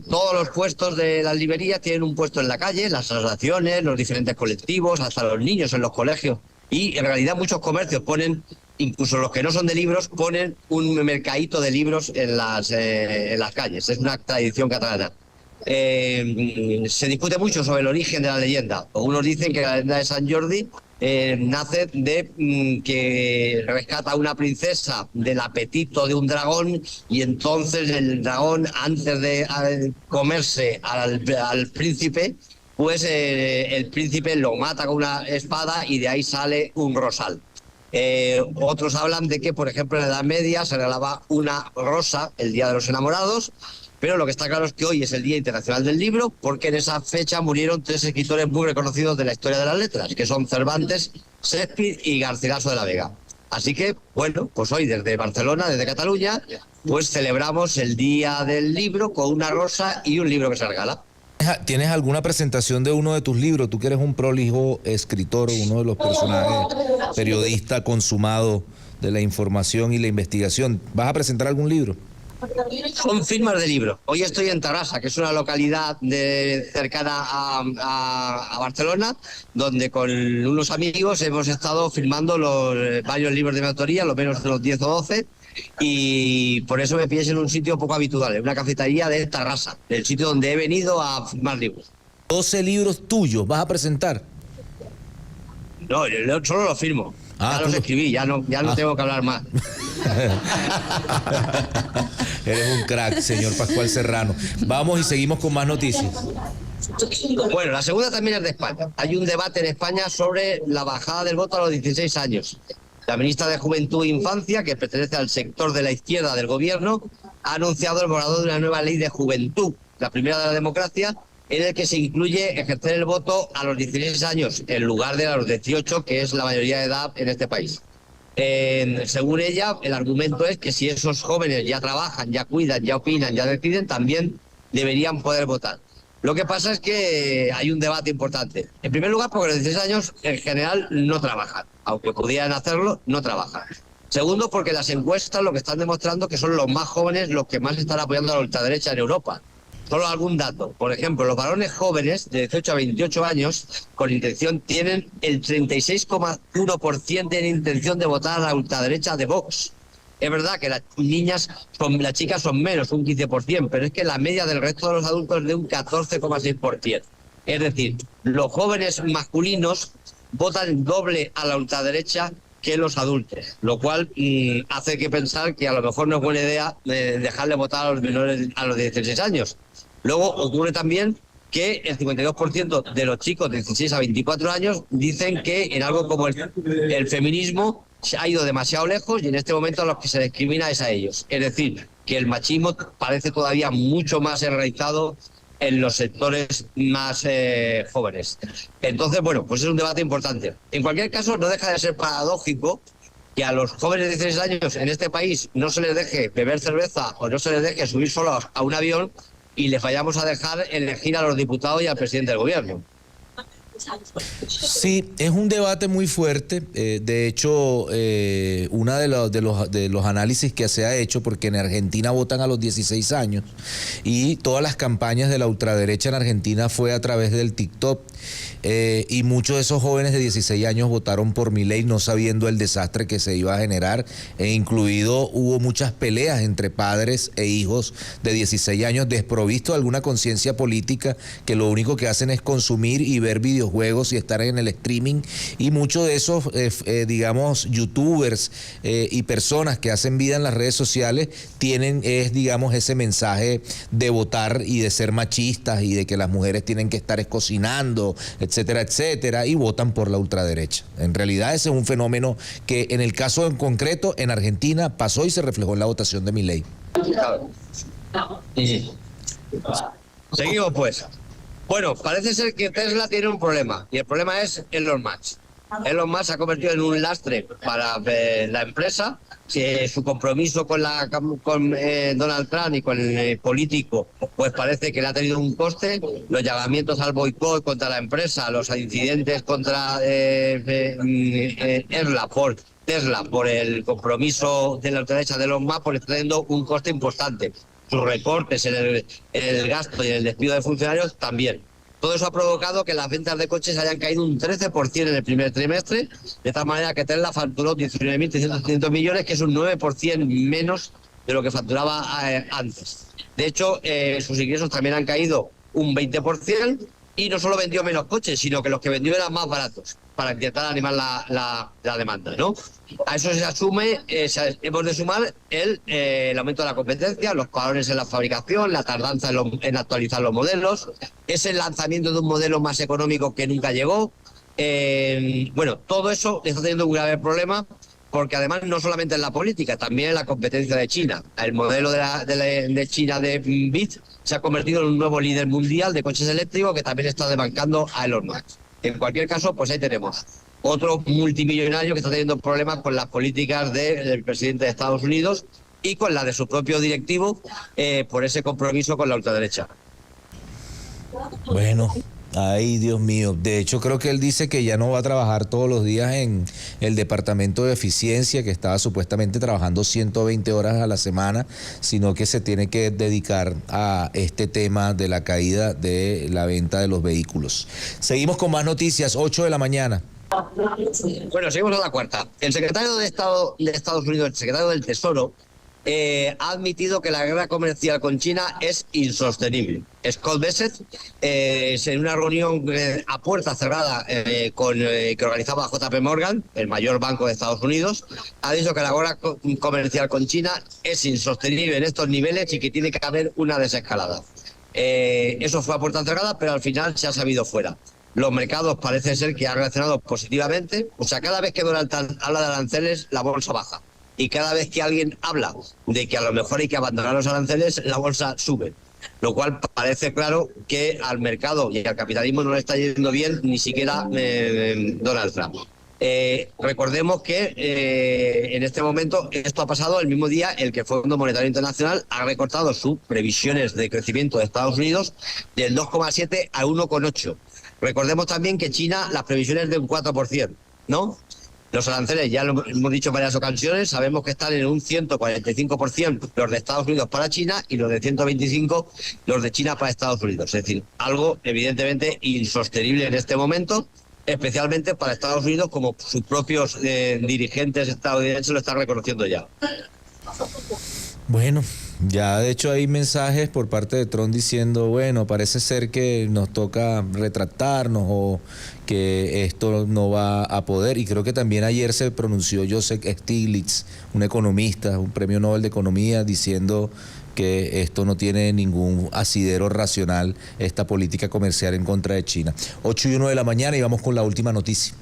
todos los puestos de las librerías tienen un puesto en la calle, las asociaciones, los diferentes colectivos, hasta los niños en los colegios. Y en realidad muchos comercios ponen, incluso los que no son de libros, ponen un mercadito de libros en las calles. Es una tradición catalana. Se discute mucho sobre el origen de la leyenda. Unos dicen que la leyenda de San Jordi nace de que rescata a una princesa del apetito de un dragón, y entonces el dragón, antes de comerse al príncipe, pues el príncipe lo mata con una espada y de ahí sale un rosal. Otros hablan de que, por ejemplo, en la Edad Media se regalaba una rosa el Día de los Enamorados, pero lo que está claro es que hoy es el Día Internacional del Libro, porque en esa fecha murieron 3 escritores muy reconocidos de la historia de las letras, que son Cervantes, Shakespeare y Garcilaso de la Vega. Así que, bueno, pues hoy desde Barcelona, desde Cataluña, pues celebramos el Día del Libro con una rosa y un libro que se regala. ¿Tienes alguna presentación de uno de tus libros? Tú que eres un prolijo escritor, uno de los personajes periodista consumado de la información y la investigación. ¿Vas a presentar algún libro? Son firmas de libros. Hoy estoy en Tarrasa, que es una localidad cercana a Barcelona, donde con unos amigos hemos estado firmando varios libros de mi autoría, lo menos de los 10 o 12, y por eso me pillas en un sitio poco habitual, en una cafetería de Tarrasa, el sitio donde he venido a firmar libros. 12 libros tuyos vas a presentar. No, yo solo los firmo. Ya los escribí, ya no tengo que hablar más. Eres un crack, señor Pascual Serrano. Vamos y seguimos con más noticias. Bueno, la segunda también es de España. Hay un debate en España sobre la bajada del voto a los 16 años. La ministra de Juventud e Infancia, que pertenece al sector de la izquierda del gobierno, ha anunciado el borrador de una nueva ley de juventud, la primera de la democracia, en el que se incluye ejercer el voto a los 16 años en lugar de a los 18, que es la mayoría de edad en este país. Según ella, el argumento es que si esos jóvenes ya trabajan, ya cuidan, ya opinan, ya deciden, también deberían poder votar. Lo que pasa es que hay un debate importante. En primer lugar, porque los 16 años en general no trabajan. Aunque pudieran hacerlo, no trabajan. Segundo, porque las encuestas lo que están demostrando que son los más jóvenes los que más están apoyando a la ultraderecha en Europa. Solo algún dato. Por ejemplo, los varones jóvenes de 18 a 28 años con intención tienen el 36,1% de intención de votar a la ultraderecha de Vox. Es verdad que las chicas son menos, un 15%, pero es que la media del resto de los adultos es de un 14,6%. Es decir, los jóvenes masculinos votan doble a la ultraderecha que los adultos, lo cual hace que pensar que a lo mejor no es buena idea dejarle votar a los menores a los 16 años. Luego ocurre también que el 52% de los chicos de 16 a 24 años dicen que en algo como el feminismo se ha ido demasiado lejos y en este momento a los que se discrimina es a ellos. Es decir, que el machismo parece todavía mucho más enraizado en los sectores más jóvenes. Entonces, bueno, pues es un debate importante. En cualquier caso, no deja de ser paradójico que a los jóvenes de 16 años en este país no se les deje beber cerveza o no se les deje subir solos a un avión y les vayamos a dejar elegir a los diputados y al presidente del gobierno. Sí, es un debate muy fuerte. De hecho, uno de los análisis que se ha hecho, porque en Argentina votan a los 16 años y todas las campañas de la ultraderecha en Argentina fue a través del TikTok. Y muchos de esos jóvenes de 16 años votaron por Milei no sabiendo el desastre que se iba a generar, e incluido hubo muchas peleas entre padres e hijos de 16 años desprovistos de alguna conciencia política, que lo único que hacen es consumir y ver videojuegos y estar en el streaming, y muchos de esos digamos youtubers y personas que hacen vida en las redes sociales tienen digamos ese mensaje de votar y de ser machistas y de que las mujeres tienen que estar cocinando, etcétera, etcétera, y votan por la ultraderecha. En realidad ese es un fenómeno que en el caso en concreto en Argentina pasó y se reflejó en la votación de Milei. Seguimos pues. Bueno, parece ser que Tesla tiene un problema, y el problema es Elon Musk. Elon Musk se ha convertido en un lastre para la empresa. Su compromiso con Donald Trump y con el político, pues parece que le ha tenido un coste. Los llamamientos al boicot contra la empresa, los incidentes contra Tesla por el compromiso de la ultraderecha de Elon Musk, pues está teniendo un coste importante. Sus recortes en el gasto y en el despido de funcionarios también. Todo eso ha provocado que las ventas de coches hayan caído un 13% en el primer trimestre, de tal manera que Tesla facturó 19.300 millones, que es un 9% menos de lo que facturaba antes. De hecho, sus ingresos también han caído un 20%, y no solo vendió menos coches, sino que los que vendió eran más baratos, para intentar animar la demanda, ¿no? A eso se asume, hemos de sumar el aumento de la competencia, los parones en la fabricación, la tardanza en actualizar los modelos, ese lanzamiento de un modelo más económico que nunca llegó. Bueno, todo eso está teniendo un grave problema, porque además no solamente en la política, también en la competencia de China. El modelo de China de BYD se ha convertido en un nuevo líder mundial de coches eléctricos que también está desbancando a Elon Musk. En cualquier caso, pues ahí tenemos otro multimillonario que está teniendo problemas con las políticas del presidente de Estados Unidos y con la de su propio directivo por ese compromiso con la ultraderecha. Bueno, ay, Dios mío. De hecho, creo que él dice que ya no va a trabajar todos los días en el departamento de eficiencia, que estaba supuestamente trabajando 120 horas a la semana, sino que se tiene que dedicar a este tema de la caída de la venta de los vehículos. Seguimos con más noticias, 8 de la mañana. Bueno, seguimos a la cuarta. El secretario de Estado de Estados Unidos, el secretario del Tesoro, ha admitido que la guerra comercial con China es insostenible. Scott Bessent, en una reunión a puerta cerrada que organizaba JP Morgan, el mayor banco de Estados Unidos, ha dicho que la guerra comercial con China es insostenible en estos niveles y que tiene que haber una desescalada. Eso fue a puerta cerrada, pero al final se ha sabido fuera. Los mercados parece ser que han reaccionado positivamente. O sea, cada vez que Donald Trump habla de aranceles, la bolsa baja. y cada vez que alguien habla de que a lo mejor hay que abandonar los aranceles, la bolsa sube. Lo cual parece claro que al mercado y al capitalismo no le está yendo bien ni siquiera Donald Trump. Recordemos que en este momento esto ha pasado el mismo día en que el Fondo Monetario Internacional ha recortado sus previsiones de crecimiento de Estados Unidos del 2,7 a 1,8. Recordemos también que China, las previsiones de un 4%, ¿no? Los aranceles, ya lo hemos dicho en varias ocasiones, sabemos que están en un 145% los de Estados Unidos para China y los de 125% los de China para Estados Unidos. Es decir, algo evidentemente insostenible en este momento, especialmente para Estados Unidos, como sus propios dirigentes estadounidenses lo están reconociendo ya. Bueno, ya de hecho hay mensajes por parte de Trump diciendo, bueno, parece ser que nos toca retractarnos o que esto no va a poder. Y creo que también ayer se pronunció Joseph Stiglitz, un economista, un premio Nobel de Economía, diciendo que esto no tiene ningún asidero racional, esta política comercial en contra de China. 8:01 de la mañana y vamos con la última noticia.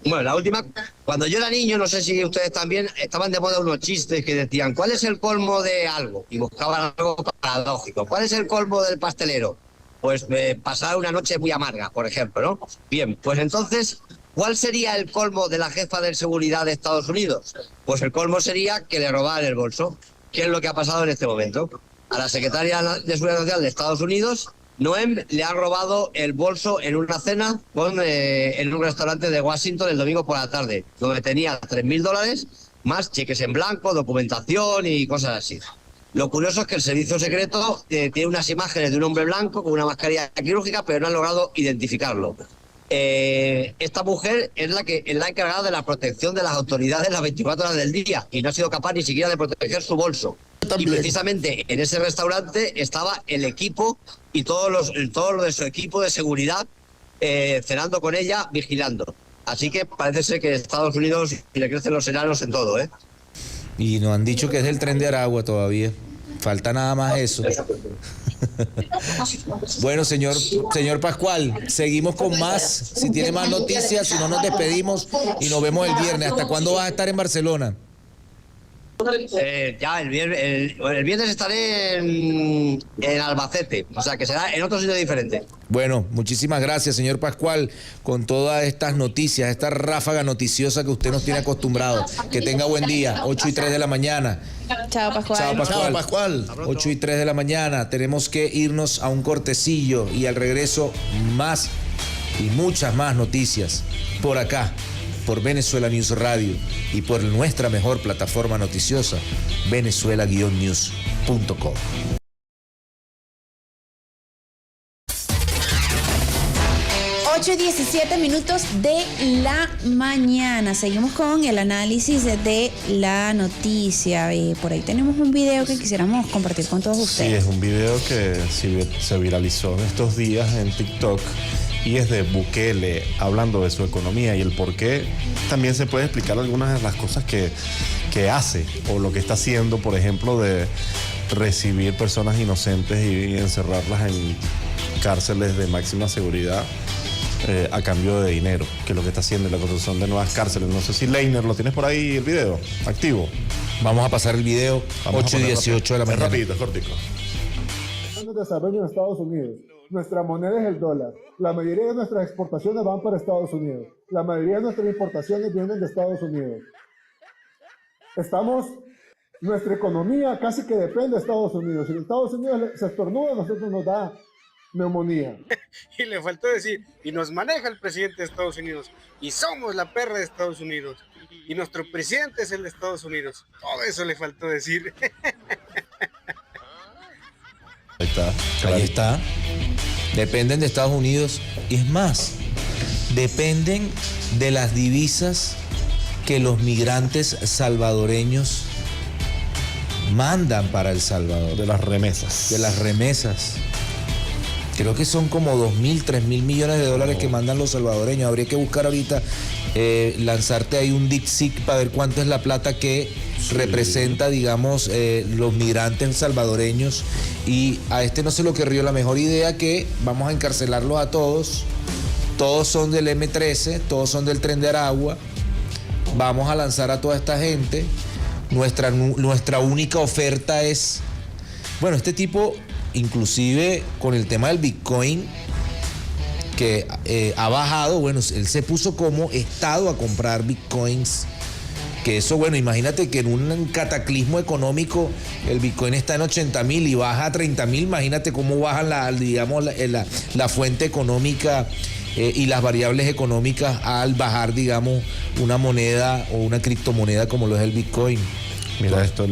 Bueno, la última, cuando yo era niño, no sé si ustedes también, estaban de moda unos chistes que decían, ¿cuál es el colmo de algo? Y buscaban algo paradójico. ¿Cuál es el colmo del pastelero? Pues pasar una noche muy amarga, por ejemplo, ¿no? Bien, pues entonces, ¿cuál sería el colmo de la jefa de seguridad de Estados Unidos? Pues el colmo sería que le robaran el bolso. ¿Qué es lo que ha pasado en este momento? A la secretaria de Seguridad Social de Estados Unidos, Noem, le ha robado el bolso en una cena en un restaurante de Washington el domingo por la tarde, donde tenía $3.000 más cheques en blanco, documentación y cosas así. Lo curioso es que el servicio secreto tiene unas imágenes de un hombre blanco con una mascarilla quirúrgica, pero no han logrado identificarlo. Esta mujer es la encargada de la protección de las autoridades las 24 horas del día y no ha sido capaz ni siquiera de proteger su bolso. Y precisamente en ese restaurante estaba el equipo y todo lo de su equipo de seguridad cenando con ella, vigilando. Así que parece ser que Estados Unidos le crecen los enanos en todo, ¿eh? Y nos han dicho que es del Tren de Aragua todavía. Falta nada más eso. Bueno, señor Pascual, seguimos con más. Si tiene más noticias, si no nos despedimos y nos vemos el viernes. ¿Hasta cuándo vas a estar en Barcelona? Ya el viernes estaré en Albacete, o sea que será en otro sitio diferente. Bueno, muchísimas gracias, señor Pascual, con todas estas noticias, esta ráfaga noticiosa que usted nos tiene acostumbrado. Que tenga buen día, 8:03 de la mañana. Chao, Pascual. Chao, Pascual. Chao, Pascual. 8:03 de la mañana, tenemos que irnos a un cortecillo y al regreso más y muchas más noticias por acá, por Venezuela News Radio y por nuestra mejor plataforma noticiosa, venezuela-news.com. 8:17 de la mañana. Seguimos con el análisis de la noticia. Por ahí tenemos un video que quisiéramos compartir con todos ustedes. Sí, es un video que se viralizó en estos días en TikTok y es de Bukele hablando de su economía y el por qué. También se puede explicar algunas de las cosas que hace o lo que está haciendo, por ejemplo, de recibir personas inocentes y encerrarlas en cárceles de máxima seguridad a cambio de dinero, que es lo que está haciendo en la construcción de nuevas cárceles. No sé si Leiner, ¿lo tienes por ahí el video activo? Vamos a pasar el video, 8:18 de la mañana. Es rapidito, es cortico. Desarrollo en Estados Unidos. Nuestra moneda es el dólar. La mayoría de nuestras exportaciones van para Estados Unidos. La mayoría de nuestras importaciones vienen de Estados Unidos. Nuestra economía casi que depende de Estados Unidos. Si Estados Unidos se estornuda, a nosotros nos da neumonía. Y le faltó decir, y nos maneja el presidente de Estados Unidos, y somos la perra de Estados Unidos, y nuestro presidente es el de Estados Unidos. Todo eso le faltó decir. Ahí está. Dependen de Estados Unidos y es más, dependen de las divisas que los migrantes salvadoreños mandan para El Salvador. De las remesas. De las remesas. Creo que son como 2.000, 3.000 millones de dólares que mandan los salvadoreños. Habría que buscar ahorita, lanzarte ahí un DeepSeek para ver cuánto es la plata que representa, digamos, los migrantes salvadoreños. Y a este no se le ocurrió la mejor idea que vamos a encarcelarlos a todos. Todos son del M13, todos son del Tren de Aragua. vamos a lanzar a toda esta gente. Nuestra única oferta es, bueno, este tipo, inclusive con el tema del Bitcoin, que ha bajado, bueno, él se puso como Estado a comprar Bitcoins. Que eso, bueno, imagínate que en un cataclismo económico el Bitcoin está en 80,000 y baja a 30,000. Imagínate cómo bajan la fuente económica y las variables económicas al bajar, digamos, una moneda o una criptomoneda como lo es el Bitcoin. Mira esto,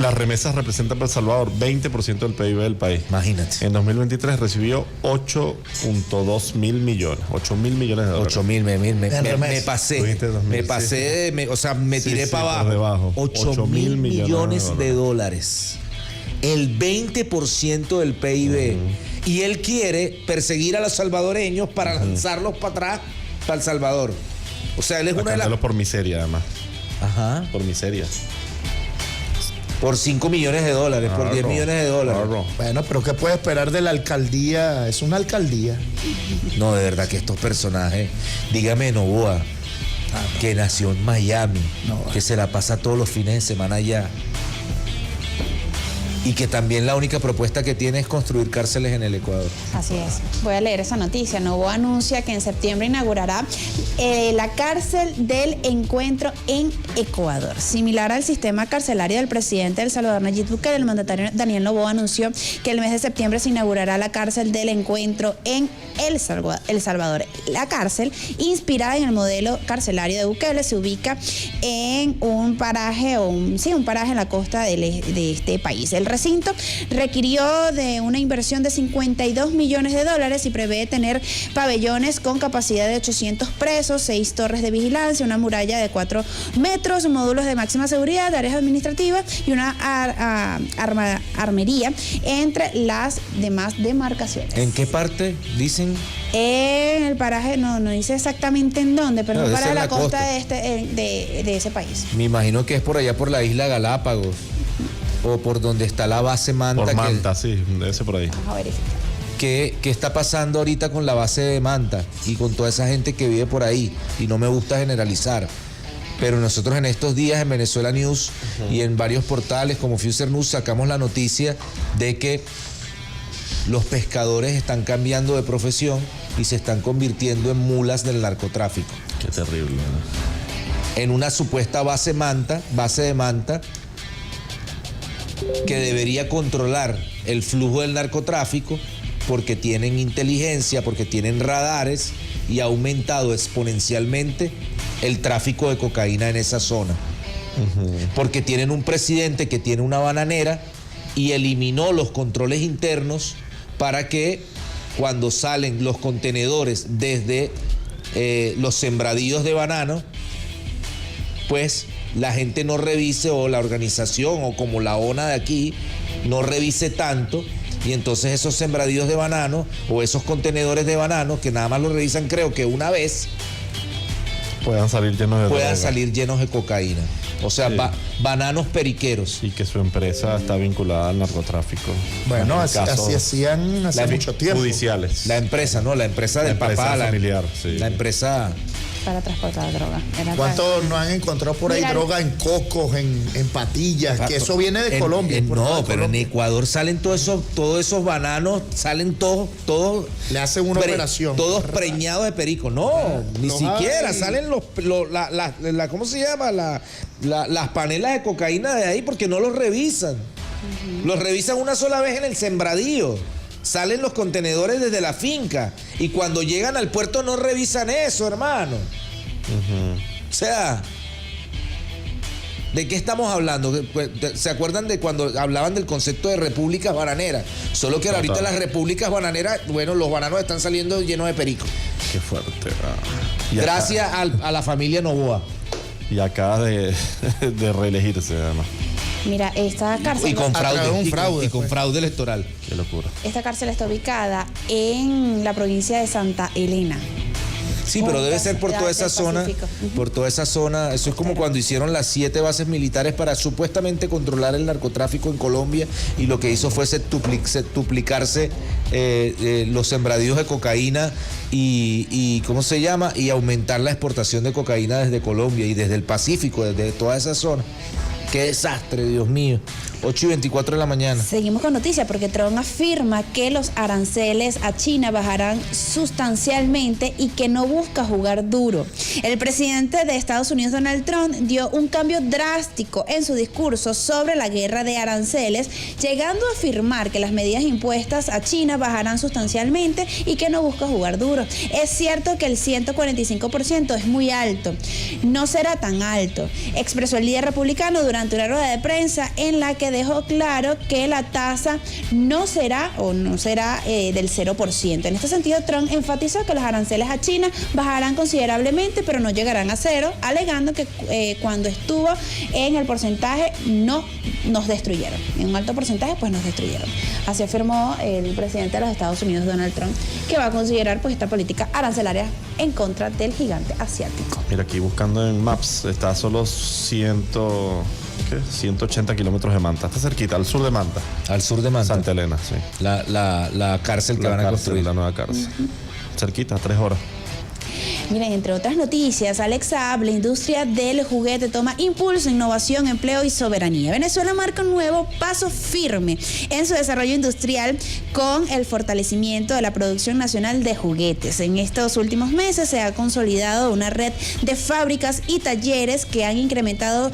las remesas representan para El Salvador 20% del PIB del país. Imagínate. En 2023 recibió 8.2 mil millones, 8 mil millones de dólares. 8 mil, me pasé. O sea, me tiré para abajo. 8 mil millones de dólares. El 20% del PIB. Y él quiere perseguir a los salvadoreños para lanzarlos para atrás, para El Salvador. O sea, él es una de las... por miseria, además. Ajá. Por miseria. Por 5 millones de dólares, por 10 millones de dólares. Bueno, pero ¿qué puede esperar de la alcaldía? Es una alcaldía. No, de verdad que estos personajes, dígame Novoa, que nació en Miami, que se la pasa todos los fines de semana allá. Y que también la única propuesta que tiene es construir cárceles en el Ecuador. Así es. Voy a leer esa noticia. Novoa anuncia que en septiembre inaugurará la cárcel del encuentro en Ecuador. Similar al sistema carcelario del presidente de El Salvador, Nayib Bukele, el mandatario Daniel Noboa anunció que el mes de septiembre se inaugurará la cárcel del encuentro en El Salvador. La cárcel, inspirada en el modelo carcelario de Bukele, se ubica en un paraje, un paraje en la costa de este país. El recinto requirió de una inversión de 52 millones de dólares y prevé tener pabellones con capacidad de 800 presos, 6 torres de vigilancia, una muralla de 4 metros, módulos de máxima seguridad, áreas administrativas y una armería entre las demás demarcaciones. ¿En qué parte dicen? En el paraje, no dice exactamente en dónde, pero no, para la costa de ese país. Me imagino que es por allá por la isla Galápagos. O por donde está la base Manta. Por Manta, sí, debe ser por ahí. Vamos a verificar. ¿Qué está pasando ahorita con la base de Manta y con toda esa gente que vive por ahí? Y no me gusta generalizar, pero nosotros en estos días en Venezuela News y en varios portales como Fuser News sacamos la noticia de que los pescadores están cambiando de profesión y se están convirtiendo en mulas del narcotráfico. Qué terrible, ¿no? En una supuesta base de Manta, que debería controlar el flujo del narcotráfico porque tienen inteligencia, porque tienen radares y ha aumentado exponencialmente el tráfico de cocaína en esa zona. Porque tienen un presidente que tiene una bananera y eliminó los controles internos para que cuando salen los contenedores desde los sembradíos de banano, pues la gente no revise, o la organización o como la ONA de aquí no revise tanto, y entonces esos sembradíos de banano o esos contenedores de banano que nada más los revisan creo que una vez puedan salir llenos de cocaína. O sea, sí. Bananos periqueros. Y que su empresa está vinculada al narcotráfico. Bueno, así hacían hace mucho tiempo. Judiciales. La empresa, ¿no? La empresa del papá. Familiar, sí. La empresa... para transportar droga. ¿Cuántos no han encontrado por ahí droga en cocos, en patillas? Que eso viene de Colombia. Pero en Ecuador salen todos esos bananos, salen todos le hacen una operación. Todos preñados de perico. No, ni siquiera. Salen ¿cómo se llama? Las panelas de cocaína de ahí porque no los revisan. Los revisan una sola vez en el sembradío. Salen los contenedores desde la finca y cuando llegan al puerto no revisan eso, hermano. O sea, ¿de qué estamos hablando? ¿Se acuerdan de cuando hablaban del concepto de repúblicas bananeras? Solo que ahorita las repúblicas bananeras, bueno, los bananos están saliendo llenos de perico. Qué fuerte. Gracias a la familia Noboa. Y acaba de reelegirse, además. Mira, esta cárcel... Y con fraude. Y con fraude electoral. Qué locura. Esta cárcel está ubicada en la provincia de Santa Elena. Sí, pero debe ser por toda esa zona, por toda esa zona. Eso es como cuando hicieron las 7 bases militares para supuestamente controlar el narcotráfico en Colombia, y lo que hizo fue duplicarse los sembradíos de cocaína y ¿cómo se llama? Y aumentar la exportación de cocaína desde Colombia y desde el Pacífico, desde toda esa zona. Qué desastre, Dios mío. 8:24 de la mañana. Seguimos con noticias porque Trump afirma que los aranceles a China bajarán sustancialmente y que no busca jugar duro. El presidente de Estados Unidos, Donald Trump, dio un cambio drástico en su discurso sobre la guerra de aranceles, llegando a afirmar que las medidas impuestas a China bajarán sustancialmente y que no busca jugar duro. Es cierto que el 145% es muy alto. No será tan alto, expresó el líder republicano durante una rueda de prensa en la que dejó claro que la tasa no será del 0%. En este sentido, Trump enfatizó que los aranceles a China bajarán considerablemente, pero no llegarán a 0, alegando que cuando estuvo en el porcentaje no nos destruyeron. En un alto porcentaje, pues nos destruyeron. Así afirmó el presidente de los Estados Unidos, Donald Trump, que va a considerar pues esta política arancelaria en contra del gigante asiático. Mira, aquí buscando en Maps, está a solo 180 kilómetros de Manta. Está cerquita, al sur de Manta. Al sur de Manta. Santa Elena, sí. La cárcel que van a construir. La nueva cárcel. Cerquita, 3 horas. Miren, entre otras noticias, Alex Saab, la industria del juguete toma impulso, innovación, empleo y soberanía. Venezuela marca un nuevo paso firme en su desarrollo industrial con el fortalecimiento de la producción nacional de juguetes. En estos últimos meses se ha consolidado una red de fábricas y talleres que han incrementado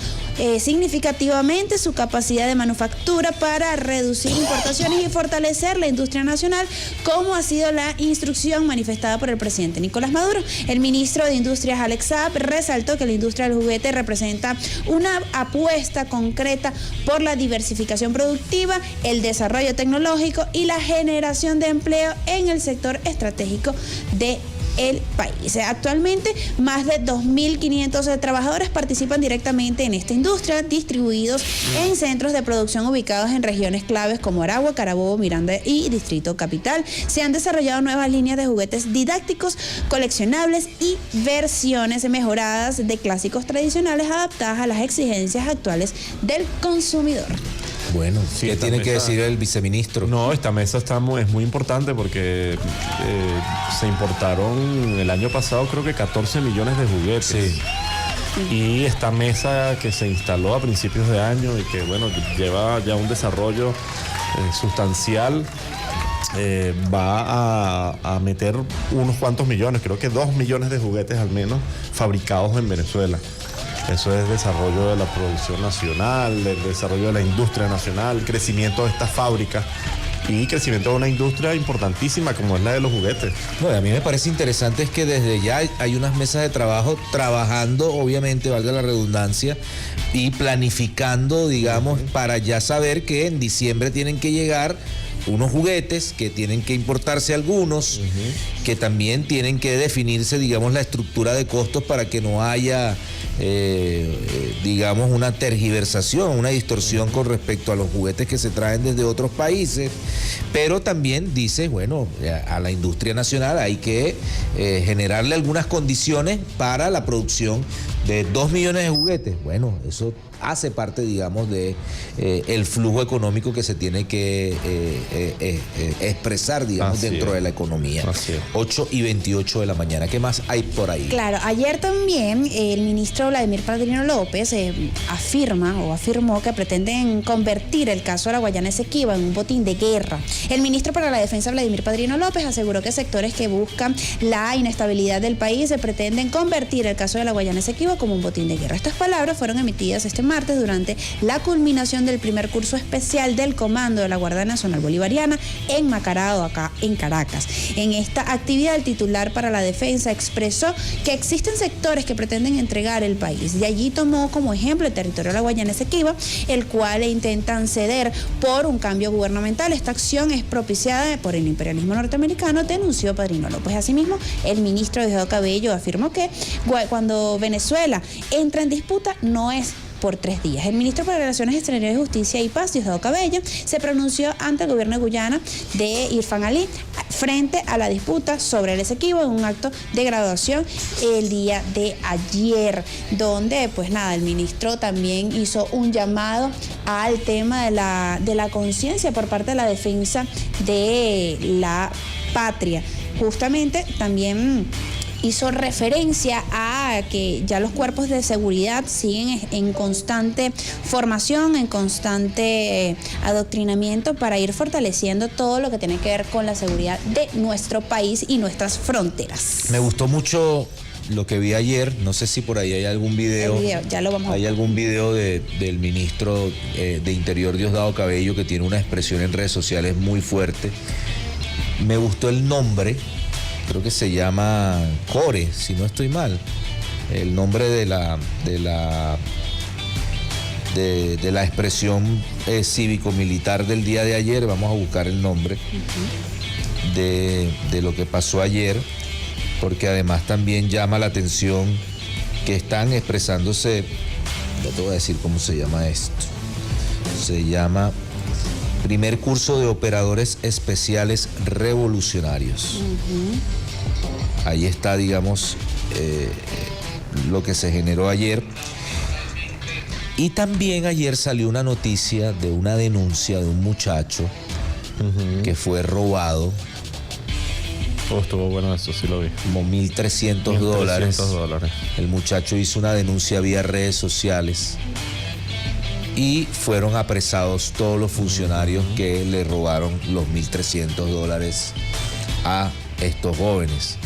significativamente su capacidad de manufactura para reducir importaciones y fortalecer la industria nacional, como ha sido la instrucción manifestada por el presidente Nicolás Maduro. El ministro de Industrias, Alex Saab, resaltó que la industria del juguete representa una apuesta concreta por la diversificación productiva, el desarrollo tecnológico y la generación de empleo en el sector estratégico de el país. Actualmente, más de 2.500 trabajadores participan directamente en esta industria, distribuidos en centros de producción ubicados en regiones claves como Aragua, Carabobo, Miranda y Distrito Capital. Se han desarrollado nuevas líneas de juguetes didácticos, coleccionables y versiones mejoradas de clásicos tradicionales adaptadas a las exigencias actuales del consumidor. Bueno, sí, ¿qué tiene que decir el viceministro? No, esta mesa es muy importante porque se importaron el año pasado creo que 14 millones de juguetes. Sí. Y esta mesa que se instaló a principios de año y que bueno, lleva ya un desarrollo sustancial, va a meter unos cuantos millones, creo que 2 millones de juguetes al menos fabricados en Venezuela. Eso es desarrollo de la producción nacional, el desarrollo de la industria nacional, el crecimiento de estas fábricas y crecimiento de una industria importantísima como es la de los juguetes. Bueno, a mí me parece interesante es que desde ya hay unas mesas de trabajo trabajando, obviamente, valga la redundancia, y planificando, digamos, para ya saber que en diciembre tienen que llegar unos juguetes, que tienen que importarse algunos, que también tienen que definirse, digamos, la estructura de costos para que no haya, digamos, una tergiversación, una distorsión con respecto a los juguetes que se traen desde otros países. Pero también dice, bueno, a la industria nacional hay que generarle algunas condiciones para la producción de 2 millones de juguetes. Bueno, eso hace parte, digamos, de el flujo económico que se tiene que expresar, digamos, dentro de la economía. 8:28 de la mañana. ¿Qué más hay por ahí? Claro, ayer también el ministro Vladimir Padrino López afirmó que pretenden convertir el caso de la Guayana Esequiba en un botín de guerra. El ministro para la Defensa, Vladimir Padrino López, aseguró que sectores que buscan la inestabilidad del país se pretenden convertir el caso de la Guayana Esequiba como un botín de guerra. Estas palabras fueron emitidas este martes durante la culminación del primer curso especial del Comando de la Guardia Nacional Bolivariana en Macarao, acá en Caracas. En esta actividad, el titular para la defensa expresó que existen sectores que pretenden entregar el país, y allí tomó como ejemplo el territorio de la Guayana Esequiba, el cual intentan ceder por un cambio gubernamental. Esta acción es propiciada por el imperialismo norteamericano, denunció Padrino López. Asimismo, el ministro Diosdado Cabello afirmó que cuando Venezuela entra en disputa no es por 3 días. El ministro para Relaciones Exteriores, Justicia y Paz, Diosdado Cabello, se pronunció ante el gobierno de Guyana de Irfan Ali frente a la disputa sobre el Esequibo en un acto de graduación el día de ayer, donde pues nada, el ministro también hizo un llamado al tema de la conciencia por parte de la defensa de la patria. Justamente también hizo referencia a que ya los cuerpos de seguridad siguen en constante formación, en constante adoctrinamiento para ir fortaleciendo todo lo que tiene que ver con la seguridad de nuestro país y nuestras fronteras. Me gustó mucho lo que vi ayer, no sé si por ahí hay algún video. Ya lo vamos a ver. Hay algún video del ministro de Interior, Diosdado Cabello, que tiene una expresión en redes sociales muy fuerte. Me gustó el nombre. Creo que se llama Core, si no estoy mal. El nombre de la expresión cívico-militar del día de ayer. Vamos a buscar el nombre de lo que pasó ayer, porque además también llama la atención que están expresándose. Ya te voy a decir cómo se llama esto. Se llama Primer Curso de Operadores Especiales Revolucionarios. Ahí está, digamos, lo que se generó ayer. Y también ayer salió una noticia de una denuncia de un muchacho que fue robado. Estuvo bueno eso, sí lo vi. Como $1,300. El muchacho hizo una denuncia vía redes sociales. Y fueron apresados todos los funcionarios que le robaron los $1,300 a estos jóvenes.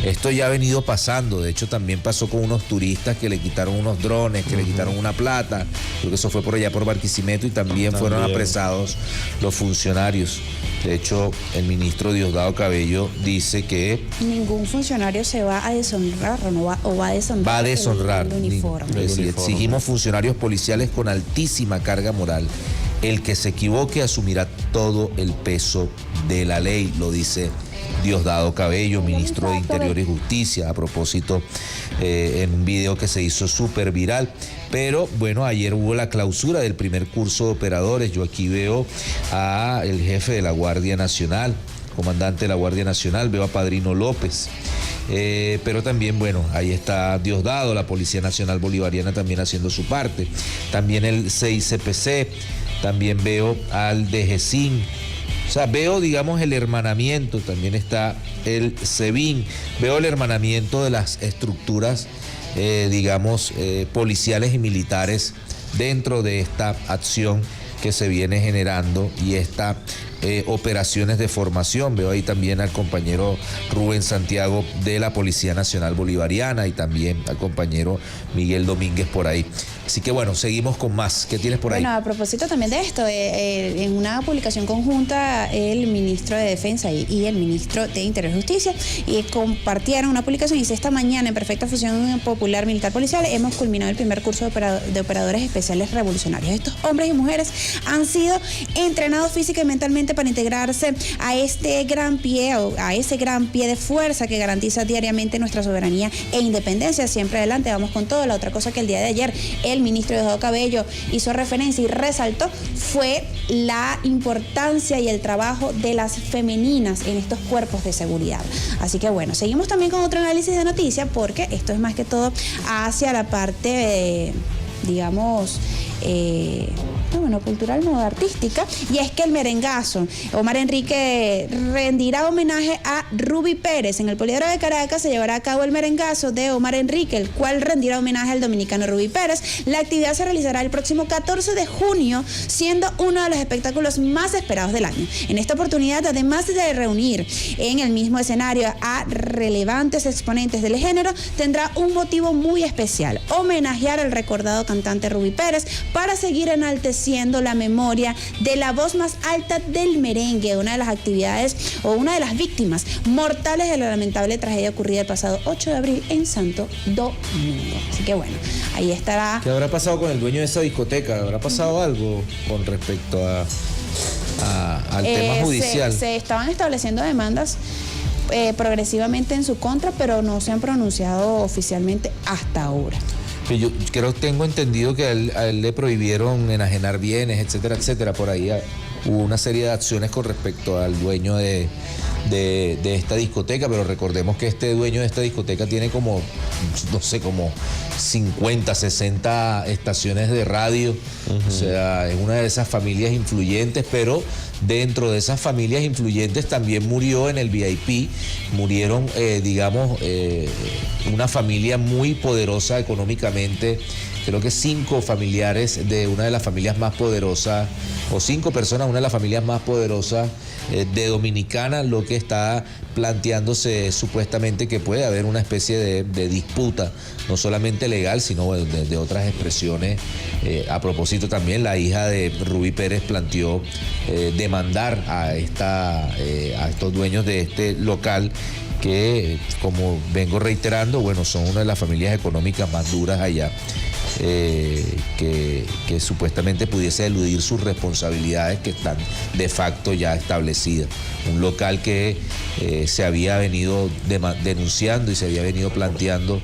Esto ya ha venido pasando, de hecho también pasó con unos turistas que le quitaron unos drones, que le quitaron una plata, creo que eso fue por allá por Barquisimeto, y también fueron apresados los funcionarios. De hecho, el ministro Diosdado Cabello dice que ningún funcionario se va a deshonrar o va a deshonrar. Va a deshonrar. El uniforme. Es decir, exigimos funcionarios policiales con altísima carga moral. El que se equivoque asumirá todo el peso de la ley, lo dice Diosdado Cabello, ministro de Interior y Justicia, a propósito en un video que se hizo súper viral. Pero bueno, ayer hubo la clausura del primer curso de operadores. Yo aquí veo al jefe de la Guardia Nacional, comandante de la Guardia Nacional, veo a Padrino López. Pero también, bueno, ahí está Diosdado, la Policía Nacional Bolivariana también haciendo su parte. También el CICPC, también veo al DGCIN. O sea, veo, digamos, el hermanamiento, también está el SEBIN, veo el hermanamiento de las estructuras, digamos, policiales y militares dentro de esta acción que se viene generando y estas operaciones de formación. Veo ahí también al compañero Rubén Santiago de la Policía Nacional Bolivariana y también al compañero Miguel Domínguez por ahí. Así que bueno, seguimos con más. ¿Qué tienes por ahí? Bueno, a propósito también de esto, en una publicación conjunta, el ministro de Defensa y el ministro de Interior y Justicia compartieron una publicación y dice: esta mañana en perfecta fusión popular militar policial hemos culminado el primer curso de operadores especiales revolucionarios. Estos hombres y mujeres han sido entrenados física y mentalmente para integrarse a este gran pie o a ese gran pie de fuerza que garantiza diariamente nuestra soberanía e independencia. Siempre adelante, vamos con todo. La otra cosa que el día de ayer el ministro Diosdado Cabello hizo referencia y resaltó fue la importancia y el trabajo de las femeninas en estos cuerpos de seguridad. Así que bueno, seguimos también con otro análisis de noticias, porque esto es más que todo hacia la parte, digamos, cultural, no artística, y es que el merengazo Omar Enrique rendirá homenaje a Ruby Pérez. En el Poliedro de Caracas se llevará a cabo el merengazo de Omar Enrique, el cual rendirá homenaje al dominicano Ruby Pérez. La actividad se realizará el próximo 14 de junio, siendo uno de los espectáculos más esperados del año. En esta oportunidad, además de reunir en el mismo escenario a relevantes exponentes del género, tendrá un motivo muy especial: homenajear al recordado cantante Ruby Pérez para seguir enalteciendo la memoria de la voz más alta del merengue, una de las actividades o una de las víctimas mortales de la lamentable tragedia ocurrida el pasado 8 de abril en Santo Domingo. Así que bueno, ahí estará. ¿Qué habrá pasado con el dueño de esa discoteca? ¿Habrá pasado algo con respecto al tema judicial? Se estaban estableciendo demandas progresivamente en su contra, pero no se han pronunciado oficialmente hasta ahora. Que yo tengo entendido que a él le prohibieron enajenar bienes, etcétera, etcétera. Por ahí hubo una serie de acciones con respecto al dueño de esta discoteca, pero recordemos que este dueño de esta discoteca tiene como 50, 60 estaciones de radio. O sea, es una de esas familias influyentes, pero dentro de esas familias influyentes también murió en el VIP, murieron, una familia muy poderosa económicamente. Creo que 5 familiares de una de las familias más poderosas, o 5 personas, una de las familias más poderosas de Dominicana, lo que está planteándose supuestamente que puede haber una especie de disputa, no solamente legal, sino de otras expresiones. A propósito también, la hija de Rubí Pérez planteó demandar a estos dueños de este local, que, como vengo reiterando, bueno, son una de las familias económicas más duras allá. Que supuestamente pudiese eludir sus responsabilidades que están de facto ya establecidas. Un local que se había venido denunciando y se había venido planteando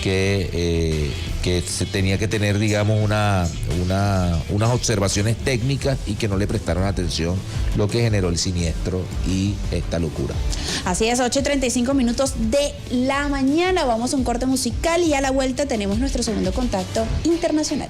que se tenía que tener, digamos, unas observaciones técnicas y que no le prestaron atención, lo que generó el siniestro y esta locura. Así es, 8:35 de la mañana. Vamos a un corte musical y a la vuelta tenemos nuestro segundo contacto internacional.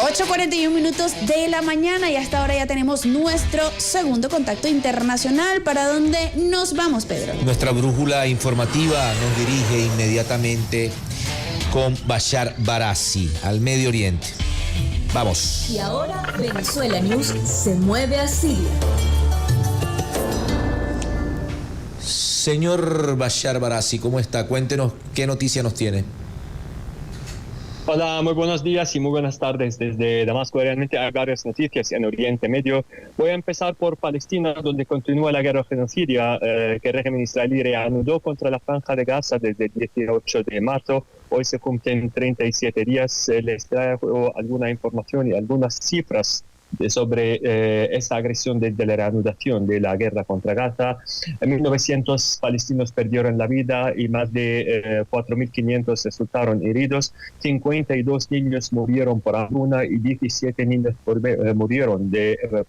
$8:41 de la mañana y hasta ahora ya tenemos nuestro segundo contacto internacional. ¿Para dónde nos vamos, Pedro? Nuestra brújula informativa nos dirige inmediatamente con Bashar Barassi, al Medio Oriente. Vamos. Y ahora Venezuela News se mueve a Siria. Señor Bashar Barassi, ¿cómo está? Cuéntenos qué noticia nos tiene. Hola, muy buenos días y muy buenas tardes desde Damasco. Realmente hay varias noticias en Oriente Medio. Voy a empezar por Palestina, donde continúa la guerra genocida que el régimen israelí reanudó contra la Franja de Gaza desde el 18 de marzo. Hoy se cumplen 37 días. Les traigo alguna información y algunas cifras sobre esta agresión desde la reanudación de la guerra contra Gaza. 1.900 palestinos perdieron la vida y más de 4.500 resultaron heridos. 52 niños murieron por hambruna y 17 niños murieron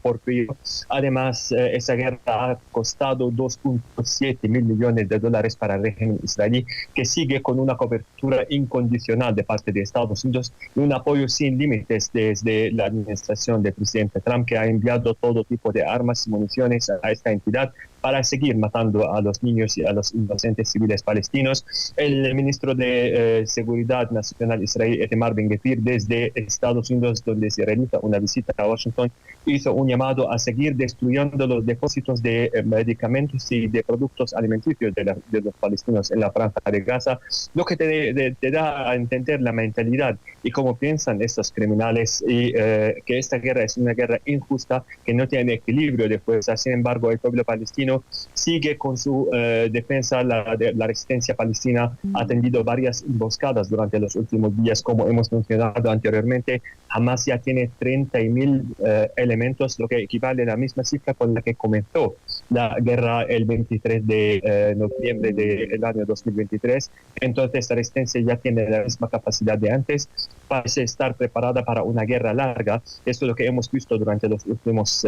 por frío. Además, esa guerra ha costado $2.7 mil millones para el régimen israelí, que sigue con una cobertura incondicional de parte de Estados Unidos y un apoyo sin límites desde la administración del presidente Trump, que ha enviado todo tipo de armas y municiones a esta entidad para seguir matando a los niños y a los inocentes civiles palestinos. El ministro de Seguridad Nacional israelí, Itamar Ben-Gvir, desde Estados Unidos, donde se realiza una visita a Washington, hizo un llamado a seguir destruyendo los depósitos de medicamentos y de productos alimenticios de los palestinos en la Franja de Gaza, lo que te da a entender la mentalidad y cómo piensan estos criminales, y que esta guerra es una guerra injusta, que no tiene equilibrio de fuerzas. Sin embargo, el pueblo palestino sigue con su defensa. La resistencia palestina ha tendido varias emboscadas durante los últimos días, como hemos mencionado anteriormente. Hamas ya tiene 30.000 elementos, lo que equivale a la misma cifra con la que comenzó la guerra el 23 de noviembre del año 2023. Entonces la resistencia ya tiene la misma capacidad de antes, parece estar preparada para una guerra larga. Esto es lo que hemos visto durante los últimos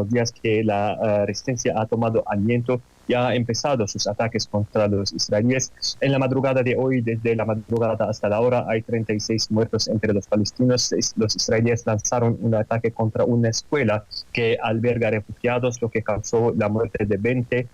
días, que la resistencia ha tomado aliento y ha empezado sus ataques contra los israelíes. En la madrugada de hoy, desde la madrugada hasta la hora, hay 36 muertos entre los palestinos. Los israelíes lanzaron un ataque contra una escuela que alberga refugiados, lo que causó la muerte de 20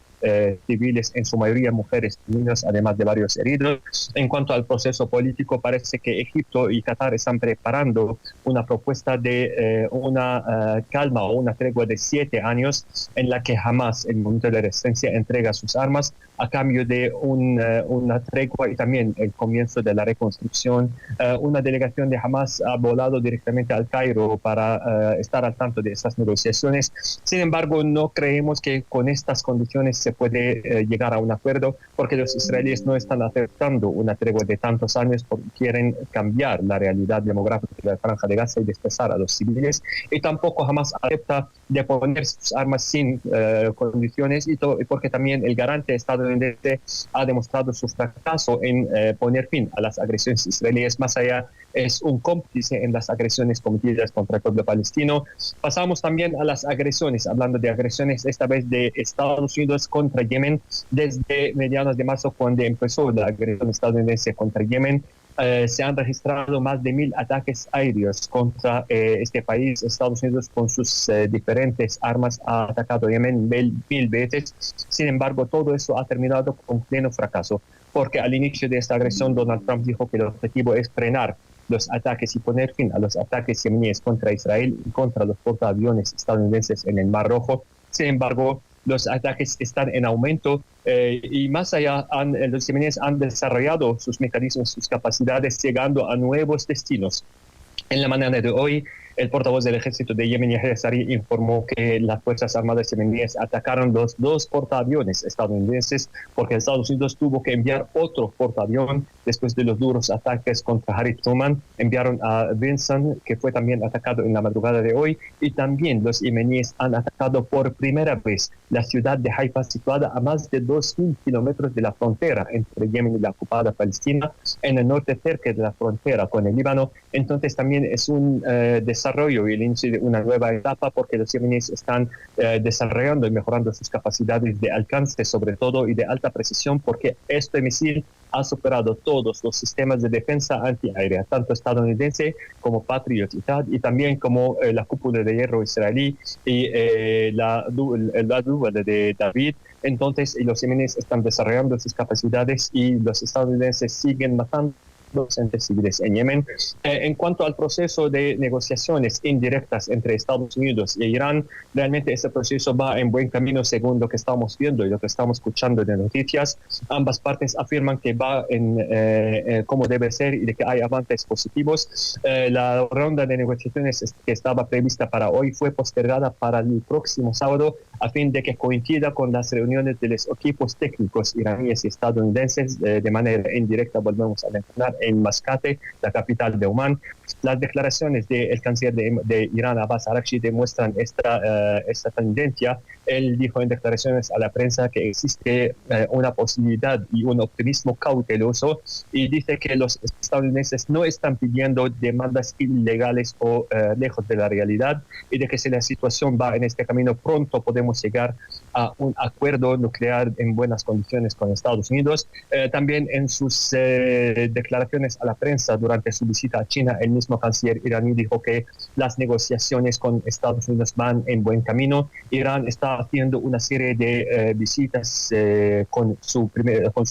civiles, en su mayoría mujeres y niños, además de varios heridos. En cuanto al proceso político, parece que Egipto y Qatar están preparando una propuesta de una calma o una tregua de 7 años en la que Hamas, el movimiento de resistencia, entrega sus armas a cambio de una tregua y también el comienzo de la reconstrucción. Una delegación de Hamas ha volado directamente al Cairo para estar al tanto de estas negociaciones. Sin embargo, no creemos que con estas condiciones se se puede llegar a un acuerdo, porque los israelíes no están aceptando una tregua de tantos años porque quieren cambiar la realidad demográfica de la Franja de Gaza y desplazar a los civiles, y tampoco jamás acepta de poner sus armas sin condiciones, y porque también el garante estadounidense ha demostrado su fracaso en poner fin a las agresiones israelíes. Más allá, es un cómplice en las agresiones cometidas contra el pueblo palestino. Pasamos también a las agresiones, hablando de agresiones esta vez de Estados Unidos contra Yemen. Desde mediados de marzo, cuando empezó la agresión estadounidense contra Yemen, se han registrado más de 1.000 ataques aéreos contra este país. Estados Unidos, con sus diferentes armas, ha atacado Yemen 1.000 veces. Sin embargo, todo eso ha terminado con pleno fracaso, porque al inicio de esta agresión Donald Trump dijo que el objetivo es frenar los ataques y poner fin a los ataques yemeníes contra Israel y contra los portaaviones estadounidenses en el Mar Rojo. Sin embargo, los ataques están en aumento y más allá, los yemeníes han desarrollado sus mecanismos, sus capacidades, llegando a nuevos destinos. En la mañana de hoy, el portavoz del ejército de Yemen, Yahya Sari, informó que las Fuerzas Armadas yemeníes atacaron los 2 portaaviones estadounidenses, porque Estados Unidos tuvo que enviar otro portaavión después de los duros ataques contra Harry Truman. Enviaron a Vincent, que fue también atacado en la madrugada de hoy, y también los yemeníes han atacado por primera vez la ciudad de Haifa, situada a más de 2.000 kilómetros de la frontera entre Yemen y la ocupada Palestina, en el norte, cerca de la frontera con el Líbano. Entonces también es un desarrollo y el inicio de una nueva etapa, porque los yemeníes están desarrollando y mejorando sus capacidades de alcance, sobre todo, y de alta precisión, porque este misil ha superado todos los sistemas de defensa antiaérea, tanto estadounidense como Patriot y THAAD, y también como la cúpula de hierro israelí y la Dúbal de David. Entonces, los yemeníes están desarrollando sus capacidades y los estadounidenses siguen matando docentes civiles en Yemen. En cuanto al proceso de negociaciones indirectas entre Estados Unidos e Irán, realmente ese proceso va en buen camino según lo que estamos viendo y lo que estamos escuchando de noticias. Ambas partes afirman que va en como debe ser y de que hay avances positivos. La ronda de negociaciones que estaba prevista para hoy fue postergada para el próximo sábado, a fin de que coincida con las reuniones de los equipos técnicos iraníes y estadounidenses. De manera indirecta, volvemos a mencionar, en Mascate, la capital de Omán. Las declaraciones del canciller de Irán, Abbas Araghchi, demuestran esta tendencia. Él dijo en declaraciones a la prensa que existe una posibilidad y un optimismo cauteloso, y dice que los estadounidenses no están pidiendo demandas ilegales o lejos de la realidad, y de que si la situación va en este camino, pronto podemos llegar a un acuerdo nuclear en buenas condiciones con Estados Unidos. También en sus declaraciones a la prensa durante su visita a China, el mismo canciller iraní dijo que las negociaciones con Estados Unidos van en buen camino. Irán está haciendo una serie de visitas con su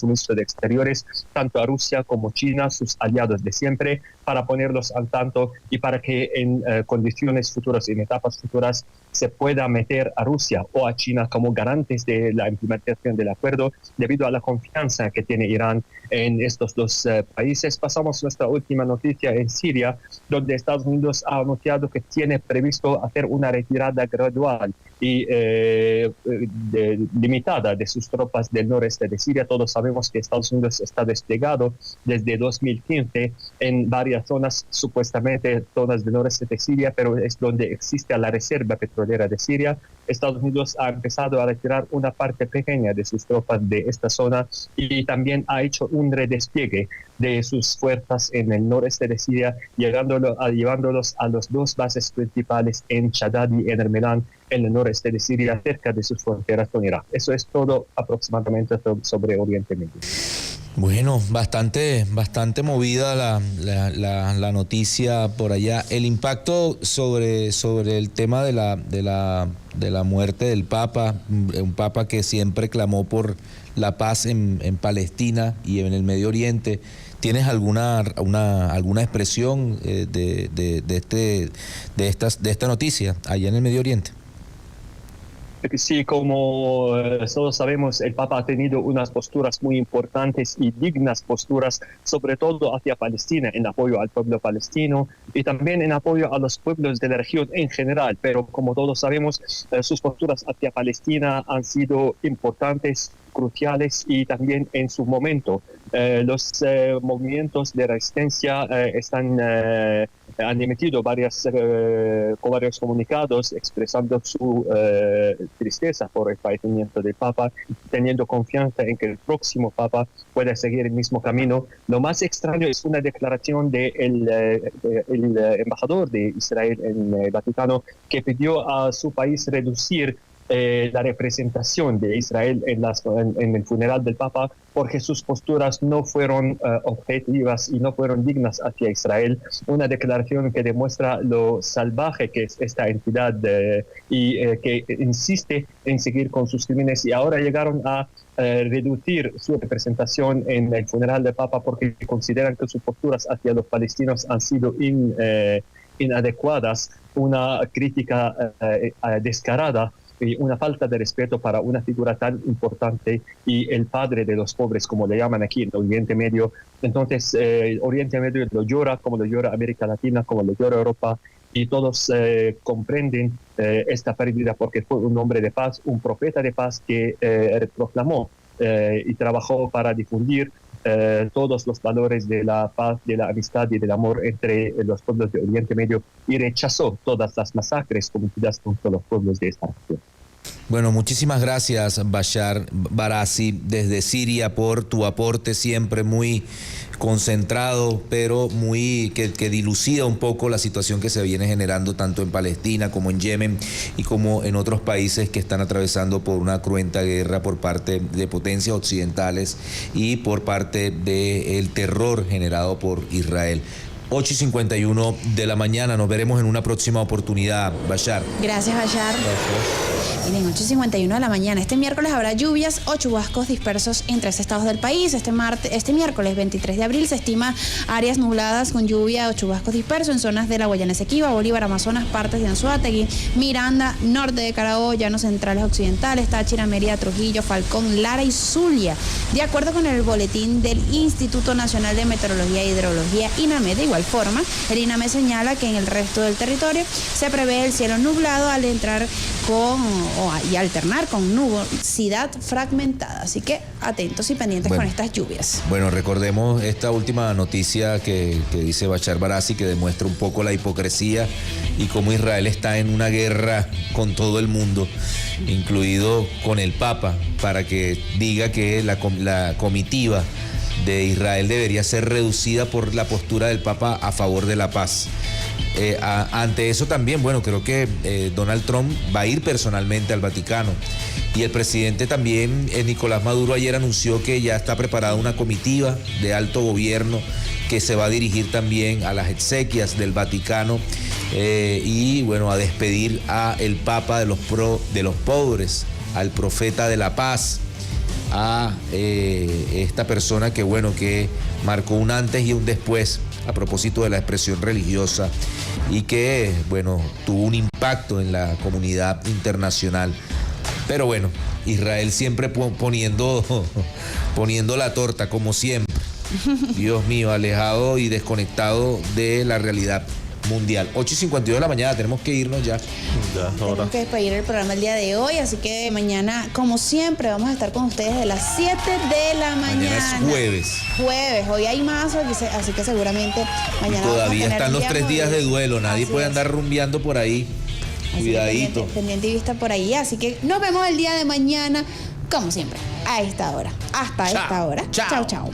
ministro de Exteriores, tanto a Rusia como China, sus aliados de siempre, para ponerlos al tanto y para que en condiciones futuras, en etapas futuras, se pueda meter a Rusia o a China como garantes de la implementación del acuerdo, debido a la confianza que tiene Irán en estos dos países. Pasamos a nuestra última noticia en Siria, donde Estados Unidos ha anunciado que tiene previsto hacer una retirada gradual y limitada de sus tropas del noreste de Siria. Todos sabemos que Estados Unidos está desplegado desde 2015 en varias zonas, supuestamente zonas del noreste de Siria, pero es donde existe la reserva petrolera de Siria. Estados Unidos ha empezado a retirar una parte pequeña de sus tropas de esta zona y también ha hecho un redespliegue de sus fuerzas en el noreste de Siria, llevándolos a las 2 bases principales en Shaddad y en Ermelan, en el noreste de Siria, cerca de sus fronteras con Irak. Eso es todo aproximadamente sobre Oriente Medio. Bueno, bastante movida la noticia por allá. El impacto sobre el tema de la muerte del Papa, un Papa que siempre clamó por la paz en Palestina y en el Medio Oriente. ¿Tienes alguna expresión de esta noticia allá en el Medio Oriente? Sí, como todos sabemos, el Papa ha tenido unas posturas muy importantes y dignas posturas, sobre todo hacia Palestina, en apoyo al pueblo palestino y también en apoyo a los pueblos de la región en general. Pero como todos sabemos, sus posturas hacia Palestina han sido importantes, cruciales y también en su momento. Los movimientos de resistencia han emitido varios comunicados expresando su tristeza por el fallecimiento del Papa, teniendo confianza en que el próximo Papa pueda seguir el mismo camino. Lo más extraño es una declaración del embajador de Israel en el Vaticano, que pidió a su país reducir la representación de Israel en el funeral del Papa, porque sus posturas no fueron objetivas y no fueron dignas hacia Israel. Una declaración que demuestra lo salvaje que es esta entidad y que insiste en seguir con sus crímenes, y ahora llegaron a reducir su representación en el funeral del Papa porque consideran que sus posturas hacia los palestinos han sido inadecuadas, una crítica descarada y una falta de respeto para una figura tan importante y el padre de los pobres, como le llaman aquí en Oriente Medio. Entonces, Oriente Medio lo llora, como lo llora América Latina, como lo llora Europa, y todos comprenden esta pérdida porque fue un hombre de paz, un profeta de paz que proclamó y trabajó para difundir todos los valores de la paz, de la amistad y del amor entre los pueblos de Oriente Medio, y rechazó todas las masacres cometidas contra los pueblos de esta región. Bueno, muchísimas gracias, Bashar Barassi, desde Siria, por tu aporte siempre muy concentrado, pero muy que dilucida un poco la situación que se viene generando tanto en Palestina como en Yemen y como en otros países que están atravesando por una cruenta guerra por parte de potencias occidentales y por parte del terror generado por Israel. 8:51 de la mañana, nos veremos en una próxima oportunidad, Bashar. Gracias, Bashar. Miren, 8:51 de la mañana. Este miércoles habrá lluvias o chubascos dispersos en 3 estados del país. Este miércoles 23 de abril se estima áreas nubladas con lluvia o chubascos dispersos en zonas de la Guayana Esequiba, Bolívar, Amazonas, partes de Anzoátegui, Miranda, norte de Carabobo, llanos centrales occidentales, Táchira, Mérida, Trujillo, Falcón, Lara y Zulia. De acuerdo con el boletín del Instituto Nacional de Meteorología e Hidrología, INAME, de igual forma, el INAME señala que en el resto del territorio se prevé el cielo nublado al entrar y alternar con nubosidad fragmentada. Así que atentos y pendientes con estas lluvias. Bueno, recordemos esta última noticia que dice Bashar Barassi, que demuestra un poco la hipocresía y cómo Israel está en una guerra con todo el mundo, incluido con el Papa, para que diga que la comitiva de Israel debería ser reducida por la postura del Papa a favor de la paz. Ante eso también, bueno, creo que Donald Trump va a ir personalmente al Vaticano, y el presidente también, Nicolás Maduro, ayer anunció que ya está preparada una comitiva de alto gobierno que se va a dirigir también a las exequias del Vaticano y bueno, a despedir a el Papa de los pobres, al profeta de la paz, a esta persona que bueno, que marcó un antes y un después a propósito de la expresión religiosa y que bueno, tuvo un impacto en la comunidad internacional. Pero bueno, Israel siempre poniendo la torta, como siempre. Dios mío, alejado y desconectado de la realidad mundial. 8:52 de la mañana, tenemos que irnos ya. Tenemos que despedir el programa el día de hoy, así que mañana, como siempre, vamos a estar con ustedes de las 7 de la mañana. Mañana es jueves. Hoy hay más, así que seguramente mañana todavía vamos a están los 3 días de duelo, nadie puede andar rumbeando por ahí. Cuidadito. Pendiente y vista por ahí, así que nos vemos el día de mañana, como siempre, a esta hora. Hasta esta hora. Chao, chao.